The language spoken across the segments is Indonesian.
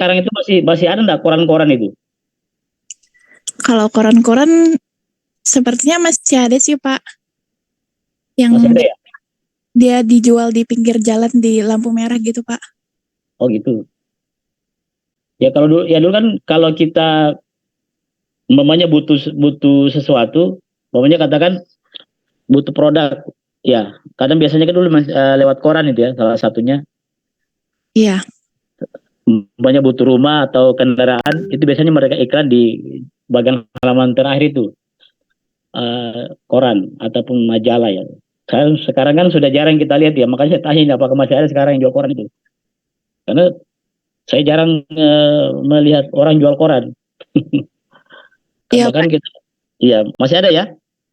sekarang itu masih ada nggak koran-koran itu? Kalau koran-koran sepertinya masih ada sih Pak, Masih yang ada ya? dia dijual di pinggir jalan di lampu merah gitu Pak. Oh gitu. Ya kalau dulu, ya dulu kan kalau kita umpamanya butuh butuh sesuatu, umpamanya katakan butuh produk, ya kadang biasanya kan dulu lewat koran itu ya salah satunya. Iya, Umpamanya butuh rumah atau kendaraan, itu biasanya mereka iklan di bagian halaman terakhir itu, koran ataupun majalah ya. Sekarang kan sudah jarang kita lihat ya, makanya saya tanya apakah masih ada sekarang yang jual koran itu. Karena saya jarang melihat orang jual koran. iya Bahkan Pak. kita, iya masih ada ya.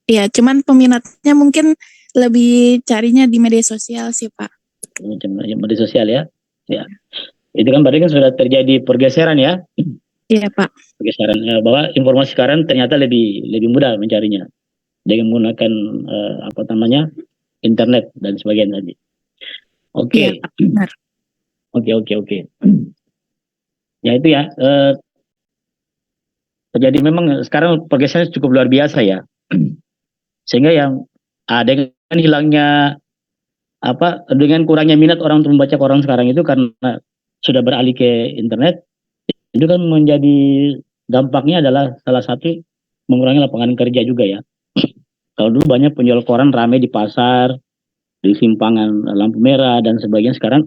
Iya, cuman peminatnya mungkin lebih carinya di media sosial sih Pak. Macam media sosial ya. Ya, itu kan berarti kan sudah terjadi pergeseran ya, Iya Pak. pergeseran bahwa informasi sekarang ternyata lebih lebih mudah mencarinya dengan menggunakan apa namanya internet dan sebagainya tadi. Iya Oke, Pak, benar. oke. Ya itu ya. Jadi memang sekarang pergeseran cukup luar biasa ya. Sehingga yang ada dengan hilangnya apa dengan kurangnya minat orang untuk membaca koran sekarang itu karena sudah beralih ke internet, itu kan menjadi dampaknya adalah salah satu mengurangi lapangan kerja juga ya. Kalau dulu banyak penjual koran ramai di pasar, di simpangan lampu merah dan sebagainya, sekarang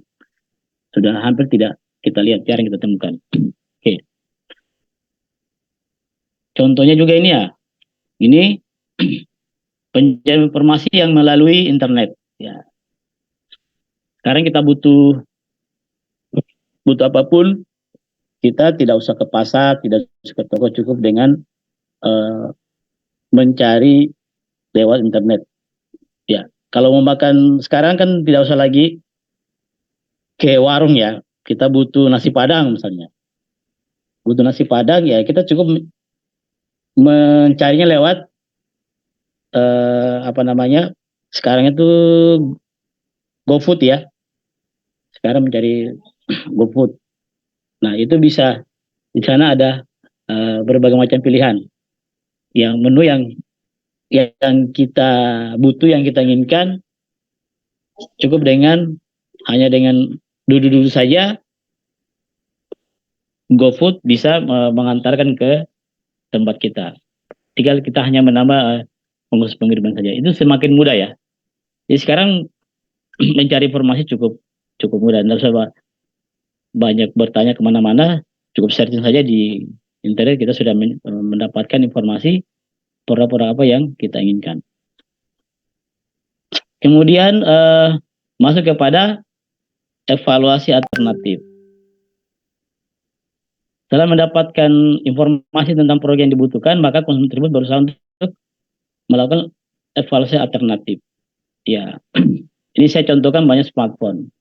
sudah hampir tidak kita lihat, jarang kita temukan. Oke, contohnya juga ini ya, ini pencarian informasi yang melalui internet. Ya, sekarang kita butuh butuh apapun, kita tidak usah ke pasar, tidak usah ke toko, cukup dengan uh, mencari lewat internet. Ya, kalau mau makan sekarang kan tidak usah lagi ke warung ya. Kita butuh nasi padang misalnya. Butuh nasi padang ya kita cukup mencarinya lewat apa namanya? Sekarang itu GoFood ya. Sekarang mencari GoFood. Nah, itu bisa di sana ada berbagai macam pilihan. Yang menu yang kita butuh, yang kita inginkan, cukup dengan hanya dengan duduk-duduk saja, GoFood bisa mengantarkan ke tempat kita. Tinggal kita hanya menambah pengurus pengiriman saja. Itu semakin mudah ya. Jadi sekarang mencari informasi cukup cukup mudah. Tidak usah banyak bertanya kemana-mana, cukup searching saja di internet, kita sudah mendapatkan informasi produk-produk apa yang kita inginkan. Kemudian masuk kepada evaluasi alternatif. Setelah mendapatkan informasi tentang produk yang dibutuhkan, maka konsumen tersebut berusaha untuk melakukan evaluasi alternatif. Ya, ini saya contohkan banyak smartphone.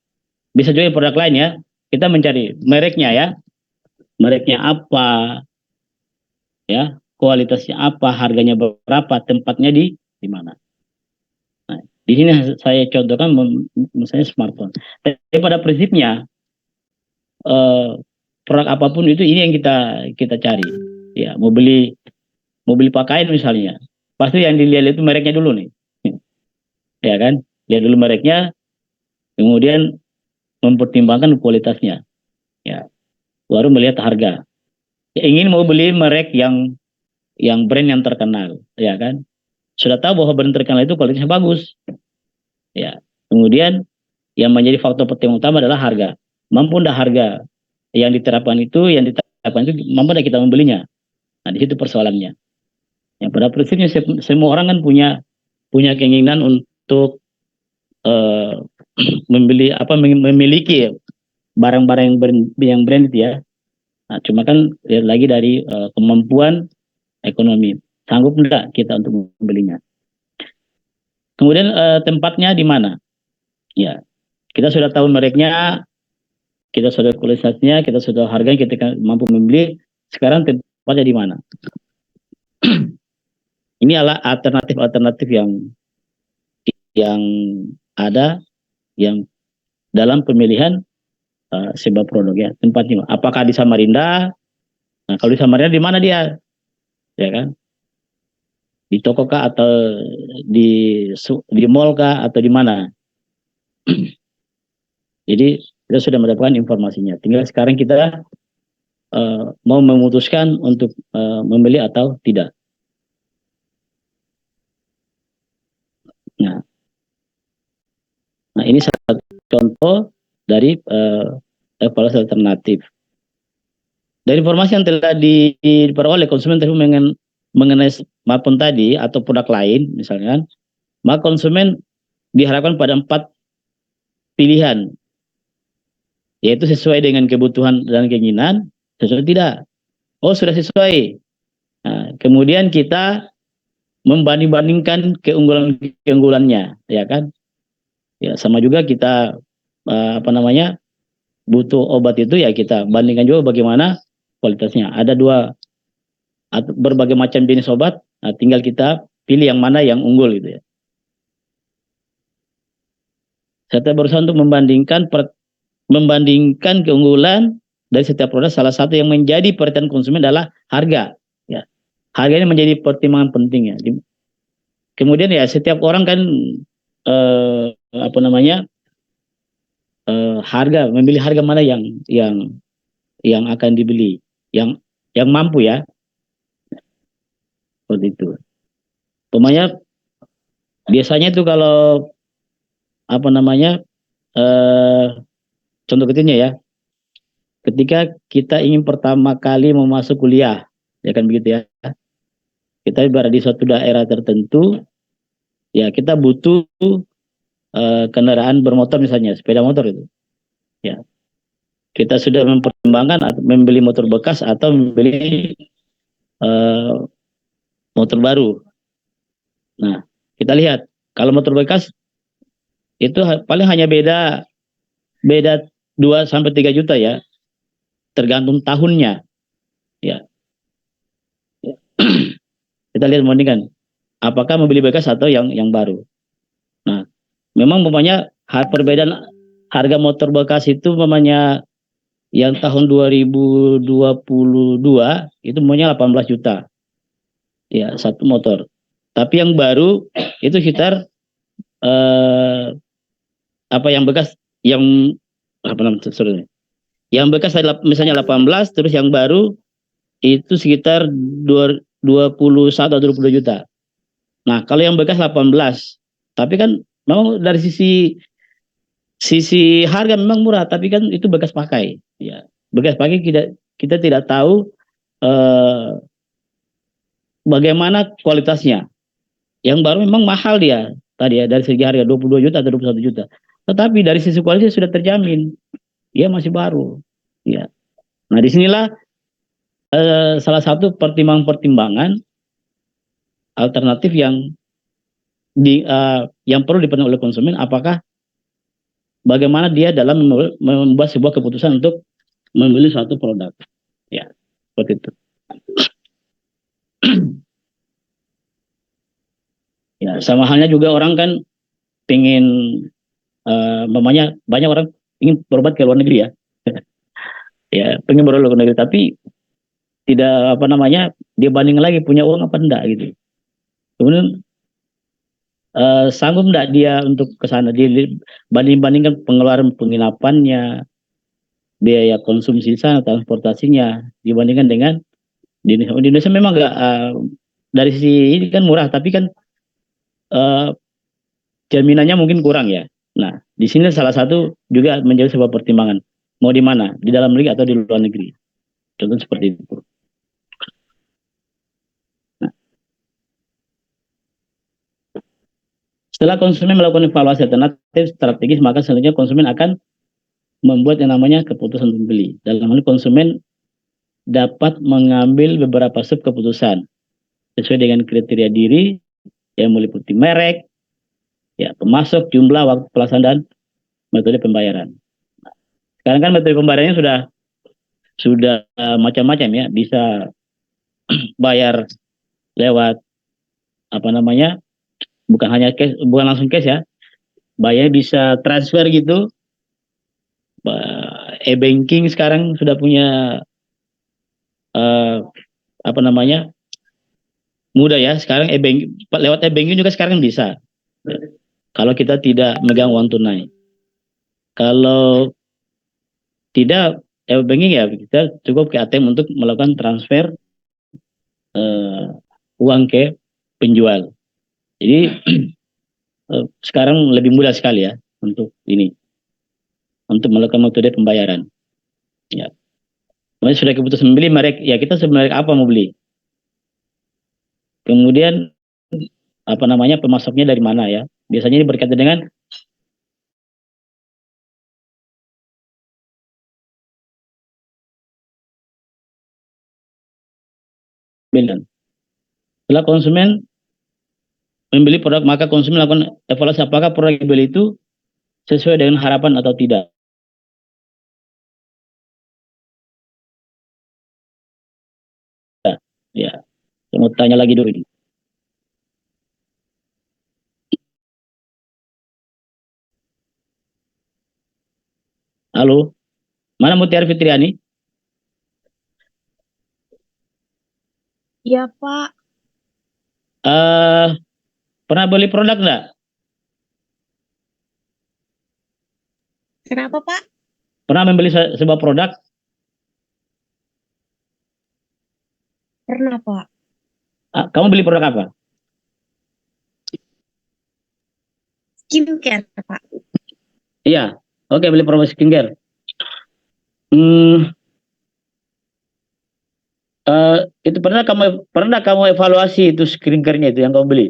Bisa juga produk lain ya. Kita mencari mereknya ya. Mereknya apa, ya, kualitasnya apa, harganya berapa, tempatnya di mana. Nah, di sini saya contohkan misalnya smartphone. Tapi pada prinsipnya eh, produk apapun itu ini yang kita cari. Ya, mau beli pakaian misalnya, pasti yang dilihat itu mereknya dulu nih. Ya kan? Lihat dulu mereknya, kemudian mempertimbangkan kualitasnya. Ya, baru melihat harga. Ya, ingin mau beli merek yang brand yang terkenal, ya kan? Sudah tahu bahwa brand terkenal itu kualitasnya bagus. Ya. Kemudian yang menjadi faktor penting utama adalah harga. Mampu ndak harga yang diterapkan itu mampu ndak kita membelinya. Nah, di situ persoalannya. Yang pada prinsipnya semua orang kan punya keinginan untuk eh, memiliki barang-barang yang brand itu ya. Nah, cuma kan lihat lagi dari kemampuan ekonomi. Sanggup enggak kita untuk membelinya. Kemudian tempatnya di mana? Ya, kita sudah tahu mereknya, kita sudah kualitasnya, kita sudah harganya, kita mampu membeli. Sekarang tempatnya di mana? Ini adalah alternatif-alternatif yang ada yang dalam pemilihan sebuah produk ya tempatnya. Apakah di Samarinda? Nah, kalau di Samarinda di mana dia? Ya kan? Di toko kah atau di di mall kah atau di mana? Jadi kita sudah mendapatkan informasinya. Tinggal sekarang kita mau memutuskan untuk membeli atau tidak. Nah, nah ini satu contoh dari evaluasi alternatif. Dari informasi yang telah diperoleh konsumen tadi mengenai smartphone tadi atau produk lain misalnya, maka konsumen diharapkan pada 4 pilihan, yaitu sesuai dengan kebutuhan dan keinginan, sesuai tidak. Oh sudah sesuai. Nah, kemudian kita membanding-bandingkan keunggulannya, ya kan? Ya sama juga kita butuh obat itu ya kita bandingkan juga bagaimana kualitasnya. Ada berbagai macam jenis obat, nah, tinggal kita pilih yang mana yang unggul gitu ya. Saya berusaha untuk membandingkan keunggulan dari setiap produk. Salah satu yang menjadi perhatian konsumen adalah harga. Ya, harga ini menjadi pertimbangan penting ya. Kemudian ya setiap orang kan memilih harga mana yang akan dibeli, yang mampu ya, seperti itu. Pokoknya biasanya itu kalau contoh kecilnya ya, ketika kita ingin pertama kali mau masuk kuliah, ya kan begitu ya, kita berada di suatu daerah tertentu, ya kita butuh kendaraan bermotor misalnya, sepeda motor itu, ya. Kita sudah mempertimbangkan membeli motor bekas atau membeli motor baru. Nah, kita lihat kalau motor bekas itu paling hanya beda 2 sampai 3 juta ya, tergantung tahunnya. Ya. Kita lihat membandingkan apakah membeli bekas atau yang baru. Nah, memang umpamanya perbedaan harga motor bekas itu umpamanya yang tahun 2022 itu umpamanya 18 juta. Ya, satu motor. Tapi yang baru itu sekitar yang bekas yang yang bekas misalnya 18, terus yang baru itu sekitar 21 atau 20 juta. Nah, kalau yang bekas 18, tapi kan memang dari sisi harga memang murah, tapi kan itu bekas pakai. Ya, bekas pakai kita tidak tahu bagaimana kualitasnya. Yang baru memang mahal dia tadi ya, dari segi harga 22 juta atau 21 juta. Tetapi dari sisi kualitas sudah terjamin. Dia masih baru. Ya. Nah, disinilah salah satu pertimbangan-pertimbangan alternatif yang perlu dipenuhi oleh konsumen, apakah bagaimana dia dalam membuat sebuah keputusan untuk membeli suatu produk. Ya, seperti itu. Ya, sama halnya juga orang kan pengen banyak orang ingin berobat ke luar negeri ya. Ya, pengen berobat ke luar negeri tapi tidak dia banding lagi punya uang apa enggak gitu. Kemudian sanggup enggak dia untuk ke sana, dia bandingkan pengeluaran penginapannya, biaya konsumsi sana, transportasinya dibandingkan dengan di Indonesia. Di Indonesia memang enggak dari sisi ini kan murah, tapi kan jaminannya mungkin kurang ya. Nah, di sini salah satu juga menjadi sebuah pertimbangan. Mau di mana? Di dalam negeri atau di luar negeri? Contoh seperti itu. Nah, setelah konsumen melakukan evaluasi alternatif strategis, maka selanjutnya konsumen akan membuat yang namanya keputusan membeli. Dalam hal ini konsumen dapat mengambil beberapa sub keputusan sesuai dengan kriteria diri yang meliputi merek, ya, pemasok, jumlah, waktu pelaksanaan, metode pembayaran. Sekarang kan metode pembayarannya sudah macam-macam ya, bisa bayar lewat bukan hanya cash, bukan langsung cash ya, bayar bisa transfer gitu, e-banking sekarang sudah punya eh, apa namanya, mudah ya sekarang, lewat e-banking juga sekarang bisa. Kalau kita tidak megang uang tunai. Kalau tidak e-banking ya kita cukup ke ATM untuk melakukan transfer eh, uang ke penjual. Jadi sekarang lebih mudah sekali ya untuk ini, untuk melakukan metode pembayaran. Ya, kemudian sudah keputusan membeli merek, ya kita sebenarnya apa mau beli. Kemudian apa namanya, pemasoknya dari mana ya? Biasanya ini berkaitan dengan pembelian. Setelah konsumen membeli produk, maka konsumen melakukan evaluasi apakah produk yang dibeli itu sesuai dengan harapan atau tidak. Ya, saya mau tanya lagi dulu ini. Halo, mana Mutiara Fitriani? Iya, Pak. Eh, pernah beli produk enggak? Kenapa, Pak? Pernah membeli sebuah produk? Pernah, Pak. Kamu beli produk apa? Skincare, Pak. Iya, oke, beli produk skincare. Hmm, eh, itu pernah kamu evaluasi itu skincare-nya itu yang kamu beli?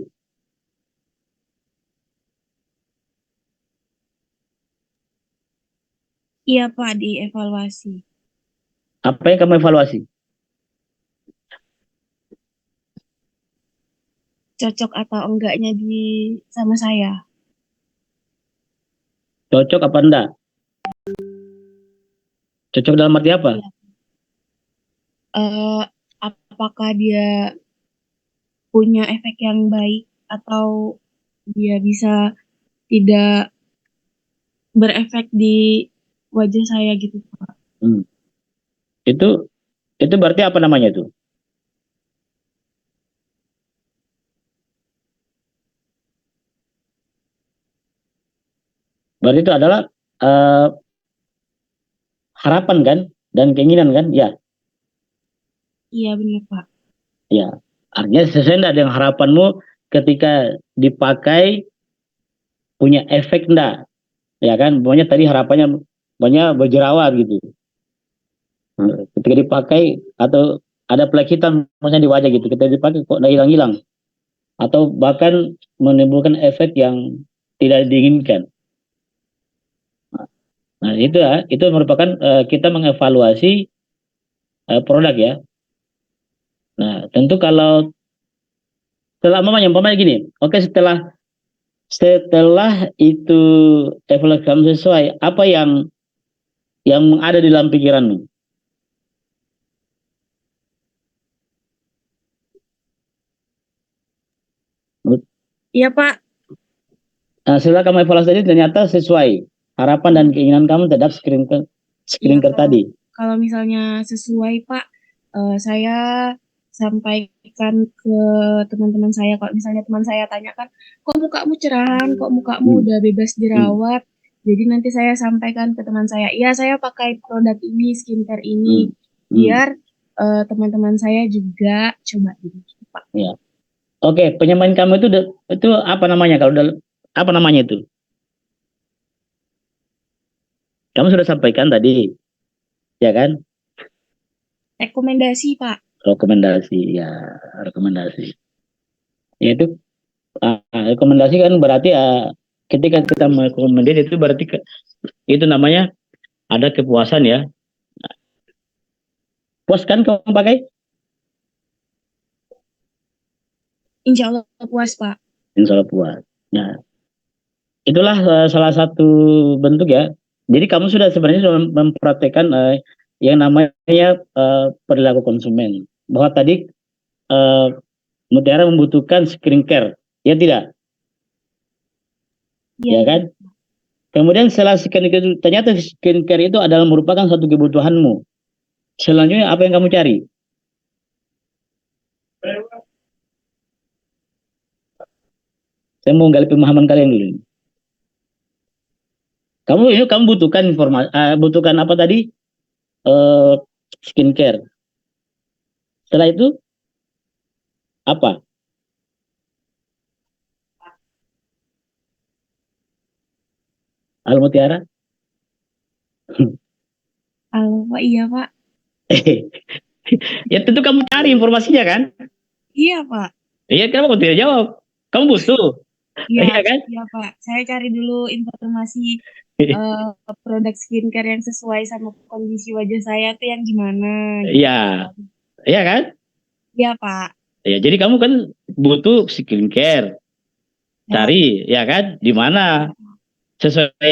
Iya, Pak, dievaluasi. Apa yang kamu evaluasi? Cocok atau enggaknya sama saya. Cocok apa enggak? Cocok dalam arti apa? Iya. Eh, apakah dia punya efek yang baik atau dia bisa tidak berefek di wajah saya gitu, Pak. Hmm. Itu itu berarti apa namanya itu? Berarti itu adalah eh, harapan kan dan keinginan kan? Ya, Iya, benar, Pak. ya. Artinya sesuai enggak dengan harapanmu ketika dipakai, punya efek enggak? Ya kan? Pokoknya tadi harapannya banyak berjerawat gitu. Ketika dipakai atau ada plek hitam misalnya di wajah gitu, ketika dipakai kok udah hilang-hilang, atau bahkan menimbulkan efek yang tidak diinginkan. Nah, itu ya, itu merupakan kita mengevaluasi produk ya. Nah, tentu kalau setelah umpamanya gini, oke, setelah itu evaluasi kamu sesuai, apa yang ada di dalam pikiranmu? Iya, Pak. Nah, setelah kamu evaluasi tadi ternyata sesuai harapan dan keinginan kamu terhadap Iya, screener tadi. kalau misalnya sesuai, Pak, saya sampaikan ke teman-teman saya. Kalau misalnya teman saya tanyakan, kok mukamu cerahan, kok mukamu Hmm, udah bebas hmm, jerawat. Jadi nanti saya sampaikan ke teman saya, iya saya pakai produk ini, skincare hmm, ini, hmm, biar teman-teman saya juga coba ini, Pak. ya. Oke, penyemain kamu itu apa namanya? Kalau apa namanya itu? Kamu sudah sampaikan tadi, ya kan? Rekomendasi, Pak. Rekomendasi, ya, rekomendasi. Yaitu rekomendasi kan berarti ketika kita merekomendasi itu berarti itu namanya ada kepuasan ya. Puas kan kamu pakai? Insya Allah puas, Pak. Insya Allah puas. Nah, itulah salah satu bentuk ya. Jadi kamu sebenarnya sudah mempraktekkan yang namanya perilaku konsumen. Bahwa tadi eh, Mutiara membutuhkan skincare, ya tidak? Iya, Ya benar. kan? Kemudian setelah skincare itu, ternyata skincare itu adalah merupakan satu kebutuhanmu. Selanjutnya apa yang kamu cari? Saya mau gali pemahaman kalian dulu. Kamu butuhkan informasi, butuhkan apa tadi? Eh, Skincare. Setelah itu apa? Al Mutiara? Halo Pak, iya Pak. Ya tentu kamu cari informasinya kan? Iya Pak. Iya, kenapa kamu tidak jawab? Kamu butuh, Iya, iya kan? iya Pak. Saya cari dulu informasi eh, produk skincare yang sesuai sama kondisi wajah saya tuh yang gimana gitu Iya, kan. iya kan? Iya Pak. Ya, jadi kamu kan butuh skincare, Ya, cari, ya kan? Di ya, mana sesuai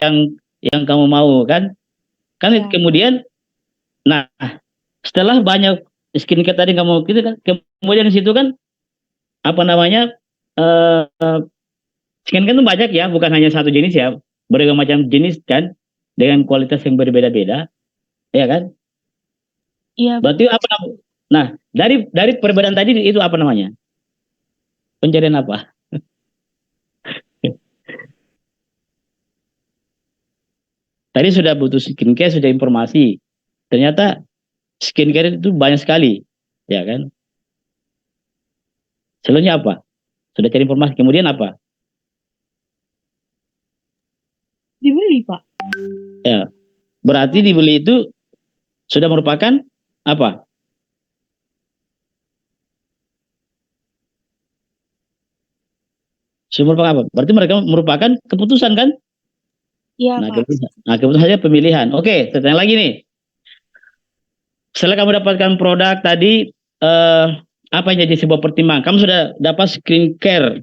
yang kamu mau kan? Kan ya. kemudian, nah setelah banyak skincare tadi kamu gitu kan, kemudian di situ kan apa namanya? eh Skincare itu banyak ya, bukan hanya satu jenis ya, berbagai macam jenis kan, dengan kualitas yang berbeda-beda, ya kan? Iya, Berarti apa? Nah, dari perbedaan tadi itu apa namanya? Pencarian apa? Tadi sudah butuh skincare, sudah informasi. Ternyata skincare itu banyak sekali, ya kan? Selanjutnya apa? Sudah cari informasi, kemudian apa? dibeli Pak. Ya, berarti dibeli itu sudah merupakan apa? Sudah merupakan apa? Berarti mereka merupakan keputusan kan? Iya Nah, Pak. keputusan saja pemilihan. Oke, tanya lagi nih. Setelah kamu dapatkan produk tadi, apa yang jadi sebuah pertimbangan? Kamu sudah dapat skincare,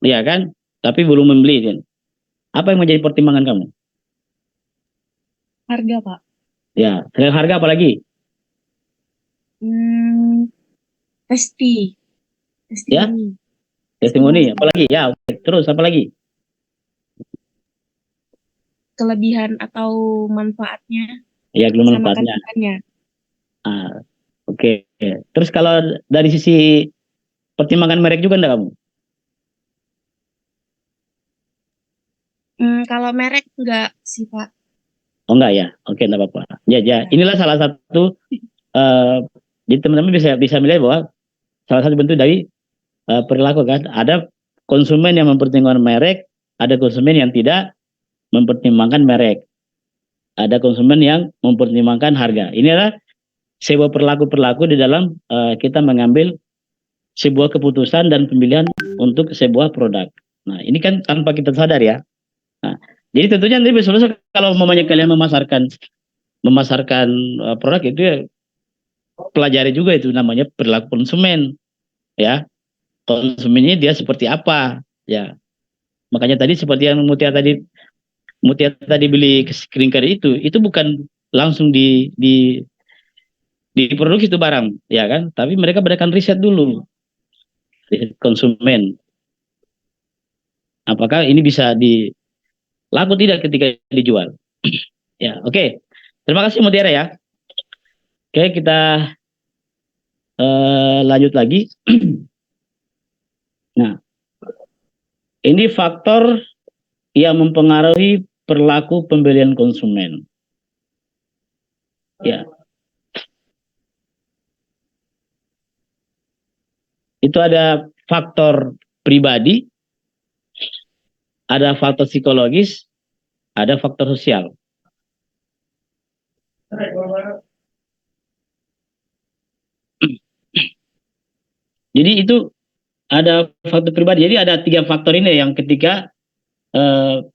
ya kan? Tapi belum membeli kan? Apa yang menjadi pertimbangan kamu? Harga Pak. Ya, selain harga apalagi? Hmm, testi. Ya, Testimoni. testimoni, Testimoni. apalagi? Ya, oke. Terus apa lagi? Kelebihan atau manfaatnya Ya, belum sama manfaatnya. kandungannya. Ah, oke. Terus kalau dari sisi pertimbangan merek juga enggak kamu? Kalau merek enggak sih Pak. Oh enggak ya? Oke, enggak apa-apa. Ya, ya. Ya. Inilah salah satu eh jadi teman-teman bisa bisa melihat bahwa salah satu bentuk dari perilaku kan. Ada konsumen yang mempertimbangkan merek, ada konsumen yang tidak mempertimbangkan merek. Ada konsumen yang mempertimbangkan harga. Inilah sebuah perilaku-perilaku di dalam kita mengambil sebuah keputusan dan pemilihan untuk sebuah produk. Nah, ini kan tanpa kita sadar ya. Nah, jadi tentunya nanti besok kalau mamanya kalian memasarkan produk itu ya pelajari juga itu namanya perilaku konsumen ya. Konsumennya dia seperti apa ya. Makanya tadi seperti yang Mutia tadi beli skincare itu bukan langsung diproduksi itu barang ya kan, tapi mereka berdasarkan riset dulu, riset konsumen. Apakah ini bisa laku tidak ketika dijual? Ya, oke. Terima kasih Mutiara ya. Oke, kita lanjut lagi. Nah, ini faktor yang mempengaruhi perilaku pembelian konsumen. Ya, itu ada faktor pribadi, ada faktor psikologis, ada faktor sosial. Jadi itu ada faktor pribadi. Jadi ada tiga faktor ini yang ketika eh,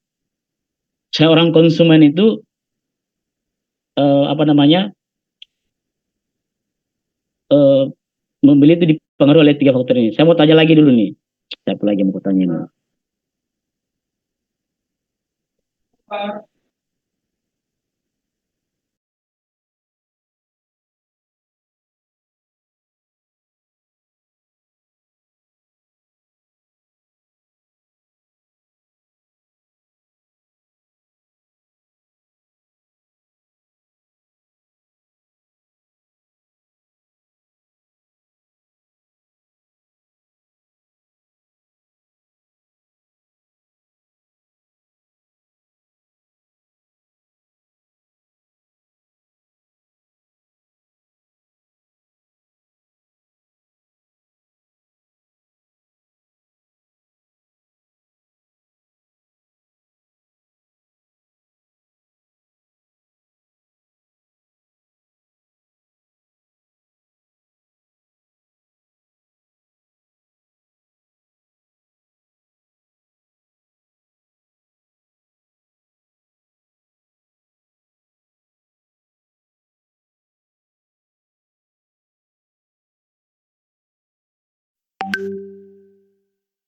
seorang konsumen itu apa namanya eh, membeli itu dipengaruhi oleh tiga faktor ini. Saya mau tanya lagi dulu nih. Siapa lagi yang mau tanya ini?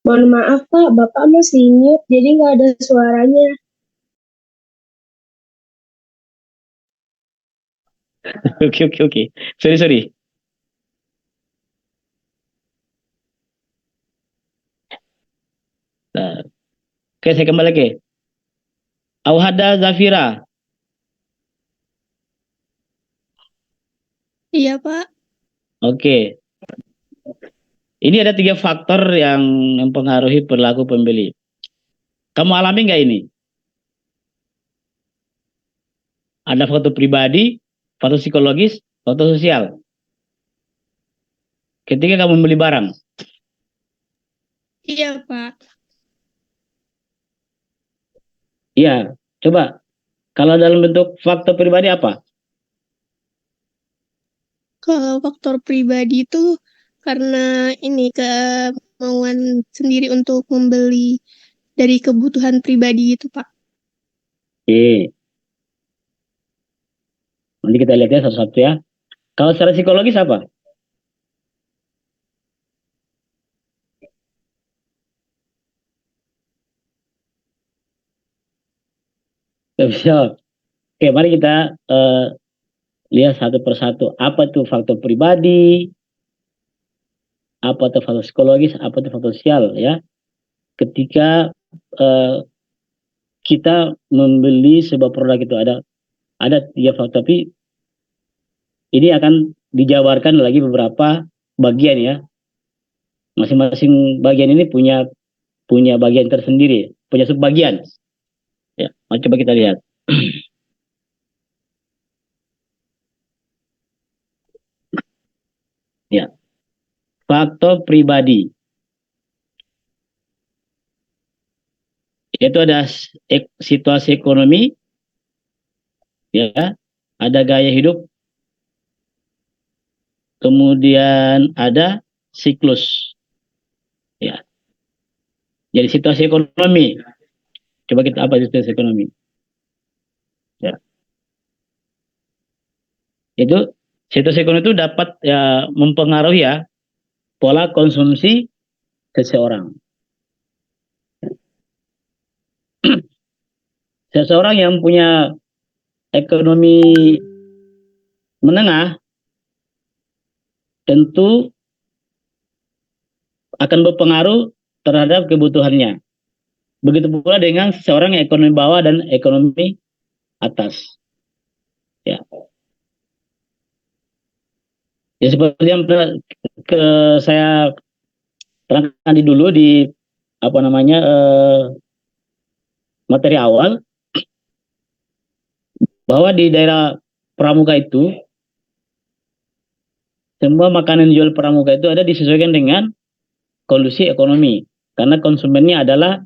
Mohon maaf Pak, Bapak masih mute, jadi nggak ada suaranya. Oke, oke, oke. Sorry, sorry. Nah, oke, saya kembali lagi. Auhada Zafira. Iya Pak. Oke. Ini ada 3 faktor yang mempengaruhi perilaku pembeli. Kamu alami nggak ini? Ada faktor pribadi, faktor psikologis, faktor sosial. Ketika kamu membeli barang. Iya Pak. Iya, coba. Kalau dalam bentuk faktor pribadi apa? Kalau faktor pribadi itu karena ini kemauan sendiri untuk membeli dari kebutuhan pribadi itu Pak. Oke. Nanti kita lihat ya satu-satu ya. Kalau secara psikologis apa? Nggak bisa. Oke, mari kita lihat satu persatu. Apa itu faktor pribadi? Apa itu faktor psikologis? Apa itu faktor sosial ya? Ketika eh, kita membeli sebuah produk itu ada 3 faktor, tapi ini akan dijabarkan lagi beberapa bagian ya. Masing-masing bagian ini punya punya bagian tersendiri, punya subbagian. Ya, mari coba kita lihat. Ya, faktor pribadi. Itu ada situasi ekonomi, ya, ada gaya hidup, kemudian ada siklus. Ya, jadi situasi ekonomi. Coba kita apa situasi ekonomi? Ya, itu situasi ekonomi itu dapat ya mempengaruhi ya pola konsumsi seseorang. Seseorang yang punya ekonomi menengah tentu akan berpengaruh terhadap kebutuhannya. Begitu pula dengan seseorang yang ekonomi bawah dan ekonomi atas. Ya, ya seperti yang saya terangkan dulu di apa namanya materi awal, bahwa di daerah Pramuka itu semua makanan jual Pramuka itu ada disesuaikan dengan kondisi ekonomi, karena konsumennya adalah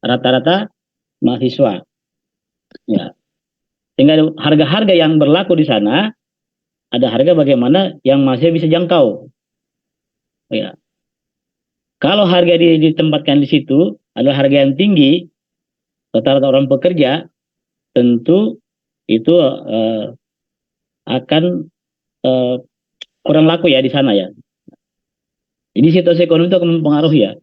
rata-rata mahasiswa. Ya, sehingga harga-harga yang berlaku di sana ada harga bagaimana yang masih bisa jangkau. Ya, kalau harga ditempatkan di situ adalah harga yang tinggi, rata-rata orang pekerja, tentu itu akan eh, kurang laku ya di sana ya. Jadi situasi ekonomi itu akan mempengaruhi ya.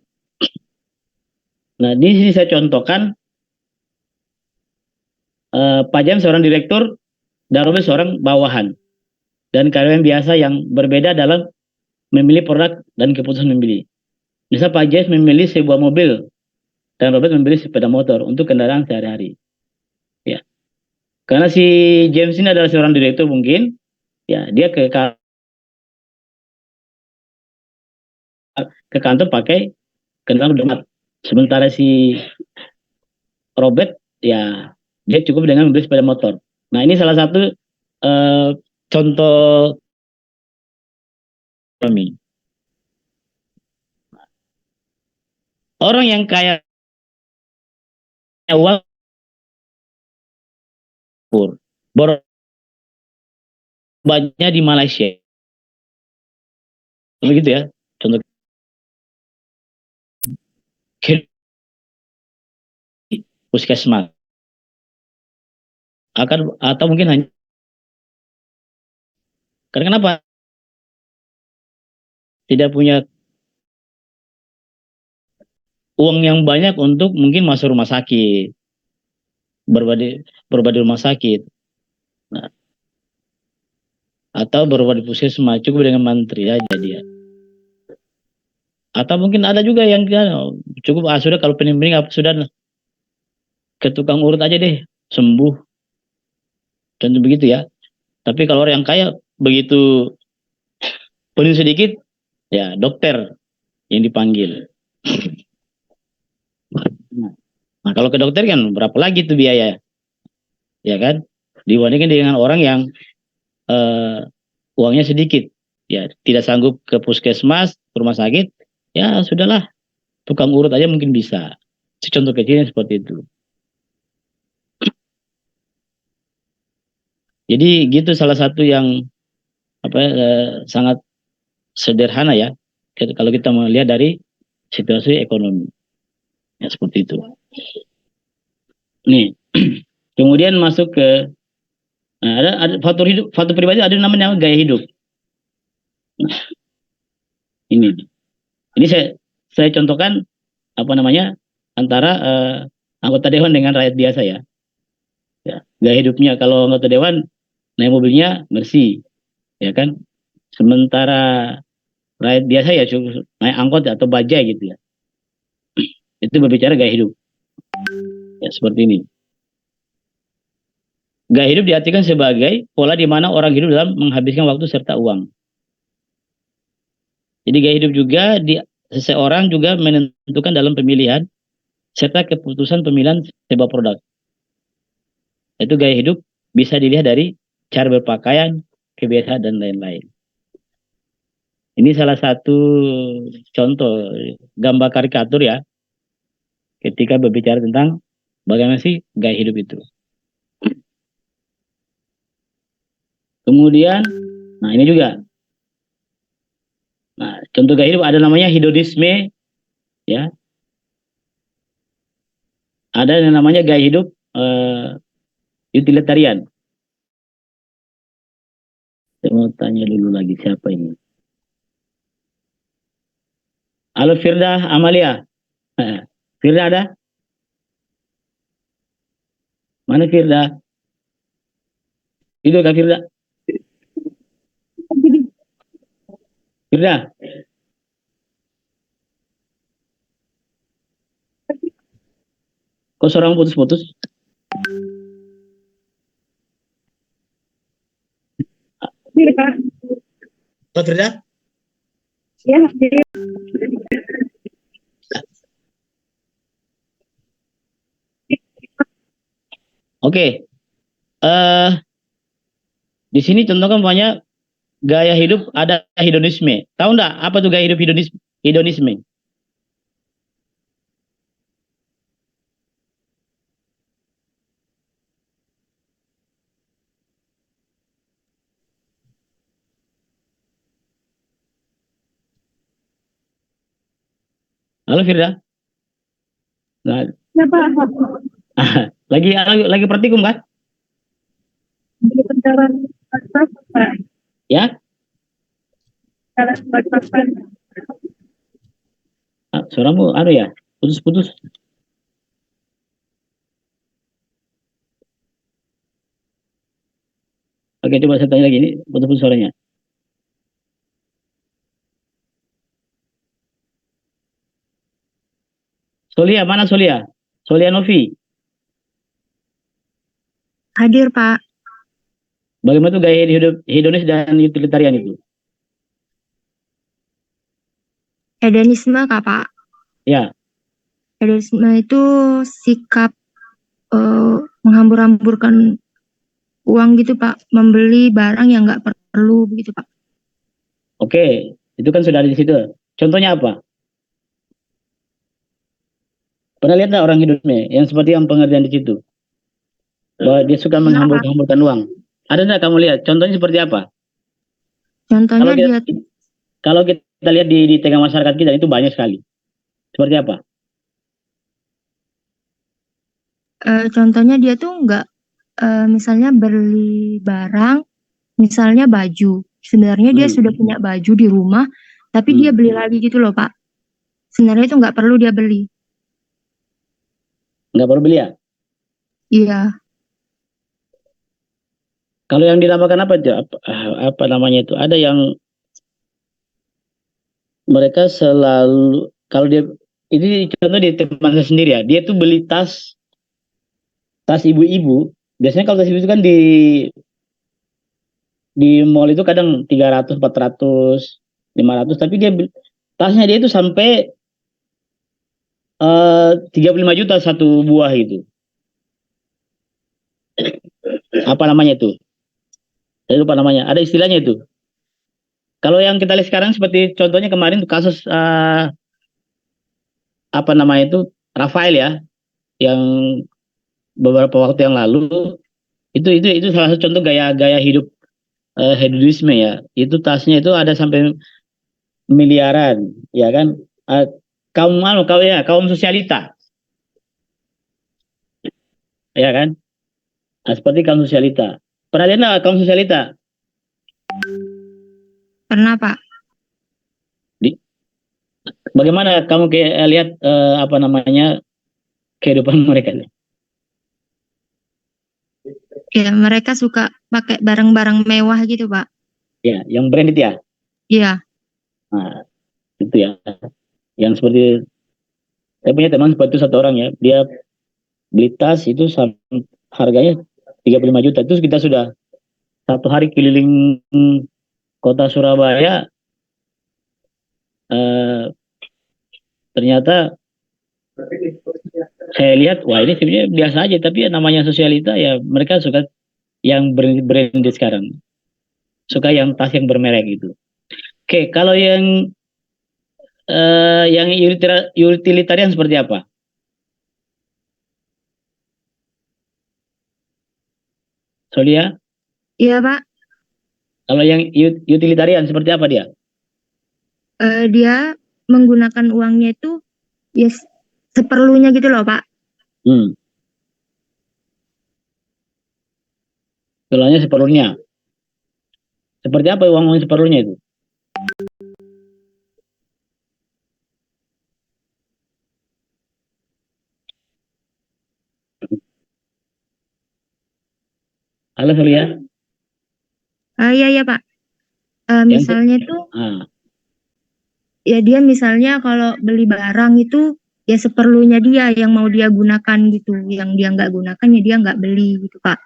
Nah, di sini saya contohkan Pak Jam seorang direktur dan Robert seorang bawahan dan karyawan biasa yang berbeda dalam memilih produk dan keputusan membeli. Misal Pak Jam memilih sebuah mobil dan Robert memilih sepeda motor untuk kendaraan sehari-hari. Ya, karena si James ini adalah seorang direktur mungkin, ya dia ke kantor pakai kendaraan berdemat. Sementara si Robert ya dia cukup dengan membeli sepeda motor. Nah, ini salah satu eh, contoh ekonomi. Orang yang kaya uang banyak di Malaysia. Begitu ya. Contoh puskesmas akan atau mungkin hanya karena kenapa tidak punya uang yang banyak untuk mungkin masuk rumah sakit, berobat di rumah sakit, nah, atau berobat di puskesmas, cukup dengan mantri aja dia. Atau mungkin ada juga yang cukup sudah kalau pening-pening sudah ke tukang urut aja deh sembuh, contoh begitu ya. Tapi kalau orang yang kaya begitu pening sedikit ya dokter yang dipanggil. Nah kalau ke dokter kan berapa lagi tuh biaya, ya kan? Dibandingkan dengan orang yang uangnya sedikit, ya tidak sanggup ke puskesmas, ke rumah sakit, ya sudahlah tukang urut aja mungkin bisa. Contoh kecilnya seperti itu. Jadi gitu salah satu yang sangat sederhana ya kalau kita melihat dari situasi ekonomi. Ya seperti itu. Nih, kemudian masuk ke ada faktor pribadi, ada namanya gaya hidup. Nah, ini saya contohkan apa namanya antara anggota dewan dengan rakyat biasa ya. Ya, gaya hidupnya kalau anggota dewan naik mobilnya bersih, ya kan. Sementara rakyat biasa ya cukup naik angkot atau bajai gitu ya. Itu berbicara gaya hidup. Ya seperti ini. Gaya hidup diartikan sebagai pola di mana orang hidup dalam menghabiskan waktu serta uang. Jadi gaya hidup juga seseorang juga menentukan dalam pemilihan serta keputusan pemilihan sebuah produk. Itu gaya hidup bisa dilihat dari cara berpakaian, kebiasaan dan lain-lain. Ini salah satu contoh gambar karikatur ya ketika berbicara tentang bagaimana sih gaya hidup itu. Kemudian, nah ini juga. Nah, contoh gaya hidup ada namanya hedonisme, ya. Ada yang namanya gaya hidup utilitarian. Saya mau tanya dulu lagi siapa ini. Halo Firda Amalia. Firda ada? Mana Firda? Itu Kak Firda. Firda. Kok seorang putus-putus? Kok Firda? Ya, Oke. Di sini contohkan banyak gaya hidup, ada hedonisme. Tahu enggak apa tuh gaya hidup hedonisme? Halo Firda. Nah, lagi praktikum kan? Ya? Suaramu ya, putus-putus. Oke, coba saya tanya lagi ini, putus-putus suaranya. Solia, mana Solia? Solia Novi. hadir Pak. Bagaimana tuh gaya hidup hedonis dan utilitarian itu? Hedonisme Kak Pak. Ya. Hedonisme itu sikap menghambur-hamburkan uang gitu Pak, membeli barang yang nggak perlu begitu Pak. Oke, itu kan sudah ada di situ. Contohnya apa? Pernah lihat nggak orang hidupnya yang seperti yang pengertian di situ? Bahwa dia suka menghambur-hamburkan uang. Ada nggak kamu lihat? Contohnya seperti apa? Contohnya kalau kita lihat di tengah masyarakat kita itu banyak sekali. Seperti apa? Contohnya dia tuh nggak misalnya beli barang, misalnya baju. Sebenarnya dia sudah punya baju di rumah, tapi dia beli lagi gitu loh Pak. Sebenarnya itu nggak perlu dia beli. Nggak perlu beli ya? Iya. Kalau yang dinamakan apa itu? Apa namanya itu? Ada yang mereka selalu, kalau dia, ini contoh di teman saya sendiri ya, dia tuh beli tas ibu-ibu. Biasanya kalau tas ibu itu kan di mall itu kadang 300, 400, 500, tapi tasnya dia itu sampai 35 juta satu buah itu. Apa namanya itu? Saya lupa namanya. Ada istilahnya itu. Kalau yang kita lihat sekarang seperti contohnya kemarin tuh kasus apa namanya itu, Rafael ya, yang beberapa waktu yang lalu itu salah satu contoh gaya hidup hedonisme ya. Itu tasnya itu ada sampai miliaran, ya kan? Eh, kaum sosialita, ya kan? Nah, seperti kaum sosialita. Pernah lihat nggak kaum sosialita? Pernah, Pak. Di, bagaimana kamu lihat apa namanya kehidupan mereka? Ya, mereka suka pakai barang-barang mewah gitu, Pak. Ya, yang branded ya. Iya. Nah, itu ya. Yang seperti saya punya teman seperti itu satu orang ya. Dia beli tas itu harganya 35 juta. Terus kita sudah satu hari keliling kota Surabaya, eh, ternyata saya lihat, wah ini sebenarnya biasa aja, tapi ya namanya sosialita ya, mereka suka yang branded sekarang, suka yang tas yang bermerek gitu. Oke, kalau yang utilitarian seperti apa? Solia, Iya, Pak. kalau yang utilitarian seperti apa dia? Dia menggunakan uangnya itu ya seperlunya gitu loh, Pak. Hmm, Keluarnya seperlunya. Seperti apa uang seperlunya itu? Halo Solia, Iya, iya, Pak. yang Misalnya tuh ah, ya dia misalnya kalau beli barang itu ya seperlunya dia yang mau dia gunakan gitu. Yang dia nggak gunakan ya dia nggak beli gitu, Pak.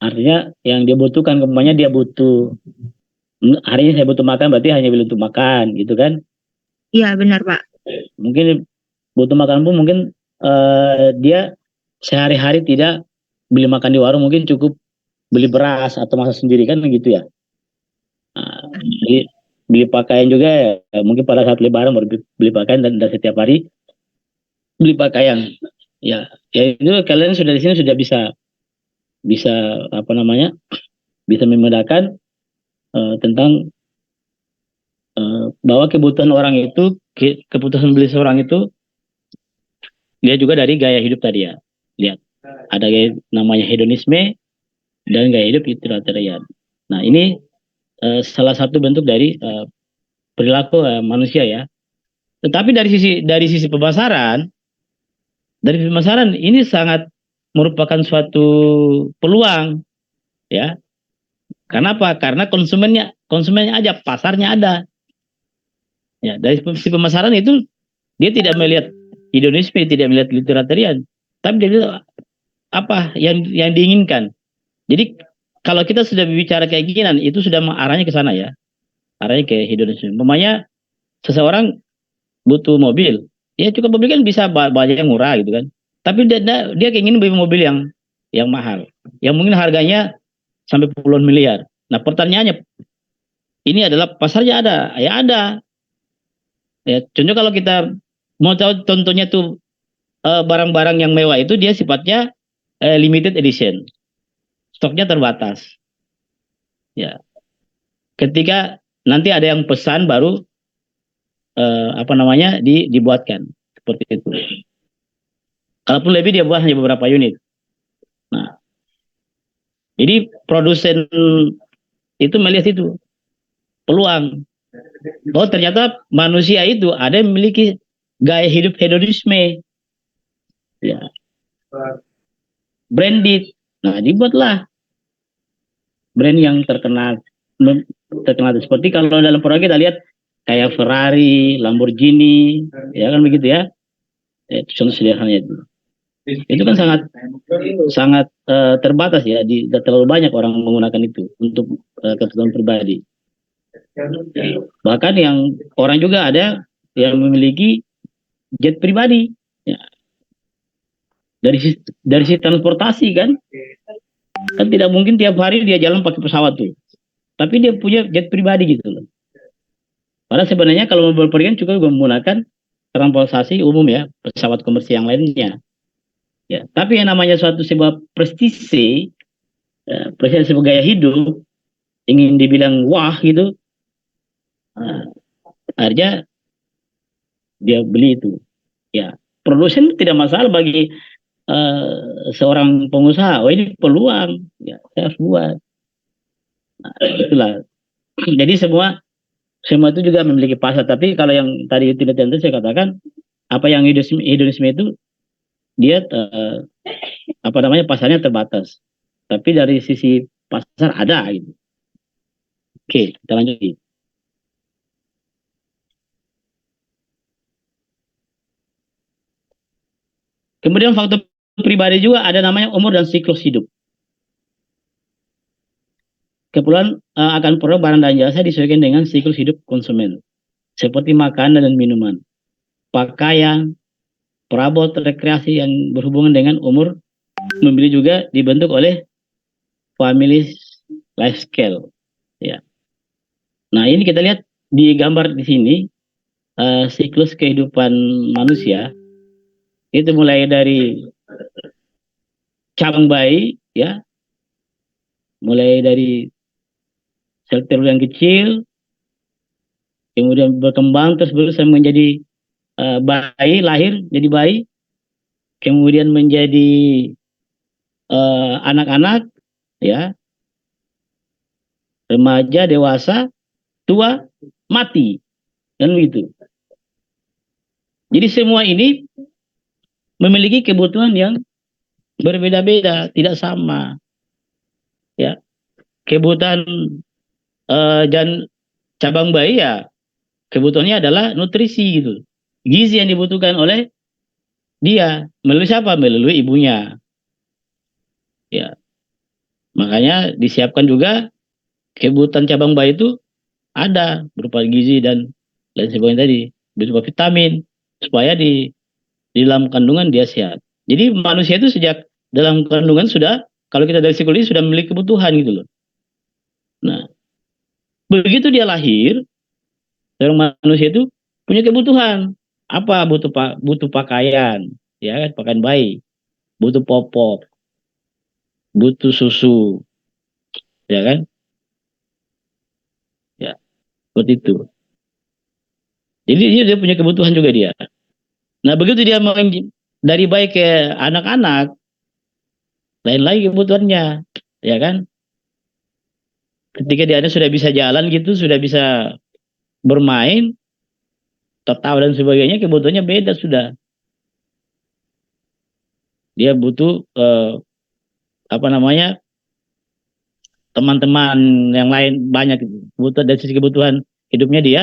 artinya yang dia butuhkan, kemampuannya dia butuh. Hari ini saya butuh makan, berarti hanya beli untuk makan, gitu kan? Iya, benar, Pak. Mungkin butuh makan pun mungkin dia sehari-hari tidak beli makan di warung, mungkin cukup beli beras atau masak sendiri kan gitu ya. Nah, jadi beli pakaian juga ya, mungkin pada saat lebaran baru beli pakaian, dan setiap hari beli pakaian. Ya, ya itu kalian sudah di sini sudah bisa bisa apa namanya, bisa membedakan tentang bahwa kebutuhan orang itu, keputusan beli seorang itu dia juga dari gaya hidup tadi ya. Lihat, ada gaya namanya hedonisme dan gaya hidup utilitarian. Nah, ini salah satu bentuk dari perilaku manusia ya. Tetapi dari sisi pemasaran, ini sangat merupakan suatu peluang ya. Karena apa? Karena konsumennya aja, pasarnya ada. Ya, dari sisi pemasaran itu dia tidak melihat hedonisme, tidak melihat utilitarian, tapi dia lihat apa yang diinginkan. Jadi kalau kita sudah bicara keinginan itu sudah arahnya ke sana ya, arahnya ke hedonisme. Umpamanya seseorang butuh mobil, ya cukup mobil kan bisa banyak yang murah gitu kan. Tapi dia ingin beli mobil yang mahal, yang mungkin harganya sampai puluhan miliar. Nah pertanyaannya, ini adalah pasarnya ada, ya ada. Ya, contoh kalau kita mau tahu contohnya tuh barang-barang yang mewah itu dia sifatnya limited edition, stoknya terbatas. Ya, ketika nanti ada yang pesan baru apa namanya dibuatkan seperti itu. Kalaupun lebih dia buat hanya beberapa unit. Nah, jadi produsen itu melihat itu peluang. Oh ternyata manusia itu ada yang memiliki gaya hidup hedonisme. Ya. branded. Nah, dibuatlah brand yang terkenal, seperti kalau dalam produk kita lihat kayak Ferrari, Lamborghini, ya kan begitu ya. Itu contoh sederhananya itu. Itu kan sangat terbatas ya, tidak terlalu banyak orang menggunakan itu untuk kebutuhan pribadi. Bahkan yang orang juga ada yang memiliki jet pribadi, ya. Dari sisi transportasi kan tidak mungkin tiap hari dia jalan pakai pesawat tuh, tapi dia punya jet pribadi gitu loh. Padahal sebenarnya kalau mau berpergian juga menggunakan transportasi umum ya, pesawat komersial yang lainnya. Ya, tapi yang namanya suatu sebuah prestise, prestise sebuah gaya hidup, ingin dibilang wah gitu, akhirnya dia beli itu. Ya, produsen tidak masalah bagi seorang pengusaha. Oh ini peluang, ya saya harus buat. Nah, itulah. Jadi semua itu juga memiliki pasar. Tapi kalau yang tadi tidak tentu saya katakan, apa yang hedonisme itu dia apa namanya pasarnya terbatas. Tapi dari sisi pasar ada gitu. Oke, kita lanjut. Kemudian faktor pribadi juga ada namanya umur dan siklus hidup. Keperluan akan produk barang dan jasa disesuaikan dengan siklus hidup konsumen, seperti makanan dan minuman, pakaian, perabot rekreasi yang berhubungan dengan umur, memilih juga dibentuk oleh family life scale. Ya. Nah ini kita lihat di gambar di sini siklus kehidupan manusia itu mulai dari cabang bayi, ya, mulai dari sel telur yang kecil, kemudian berkembang terus berusaha menjadi bayi, lahir jadi bayi, kemudian menjadi anak-anak, ya, remaja, dewasa, tua, mati, dan begitu. Jadi semua ini memiliki kebutuhan yang berbeda-beda, tidak sama, ya. Kebutuhan dan cabang bayi ya kebutuhannya adalah nutrisi gitu, gizi yang dibutuhkan oleh dia melalui siapa? Melalui ibunya, ya. Makanya disiapkan juga kebutuhan cabang bayi itu ada berupa gizi dan lain sebagainya tadi, berupa vitamin supaya di dalam kandungan dia sehat. Jadi manusia itu sejak dalam kandungan sudah, kalau kita dari psikologi sudah memiliki kebutuhan gitu loh. Nah, begitu dia lahir, seorang manusia itu punya kebutuhan. Apa? Butuh pakaian, ya kan, pakaian bayi, butuh popok, butuh susu, ya kan? Ya, seperti itu. Jadi dia punya kebutuhan juga dia. Nah, begitu dia dari bayi ke anak-anak, lain lagi kebutuhannya, ya kan? Ketika dia sudah bisa jalan gitu, sudah bisa bermain, tertawa dan sebagainya, kebutuhannya beda sudah. Dia butuh apa namanya, teman-teman yang lain banyak gitu. Butuh dari sisi kebutuhan hidupnya dia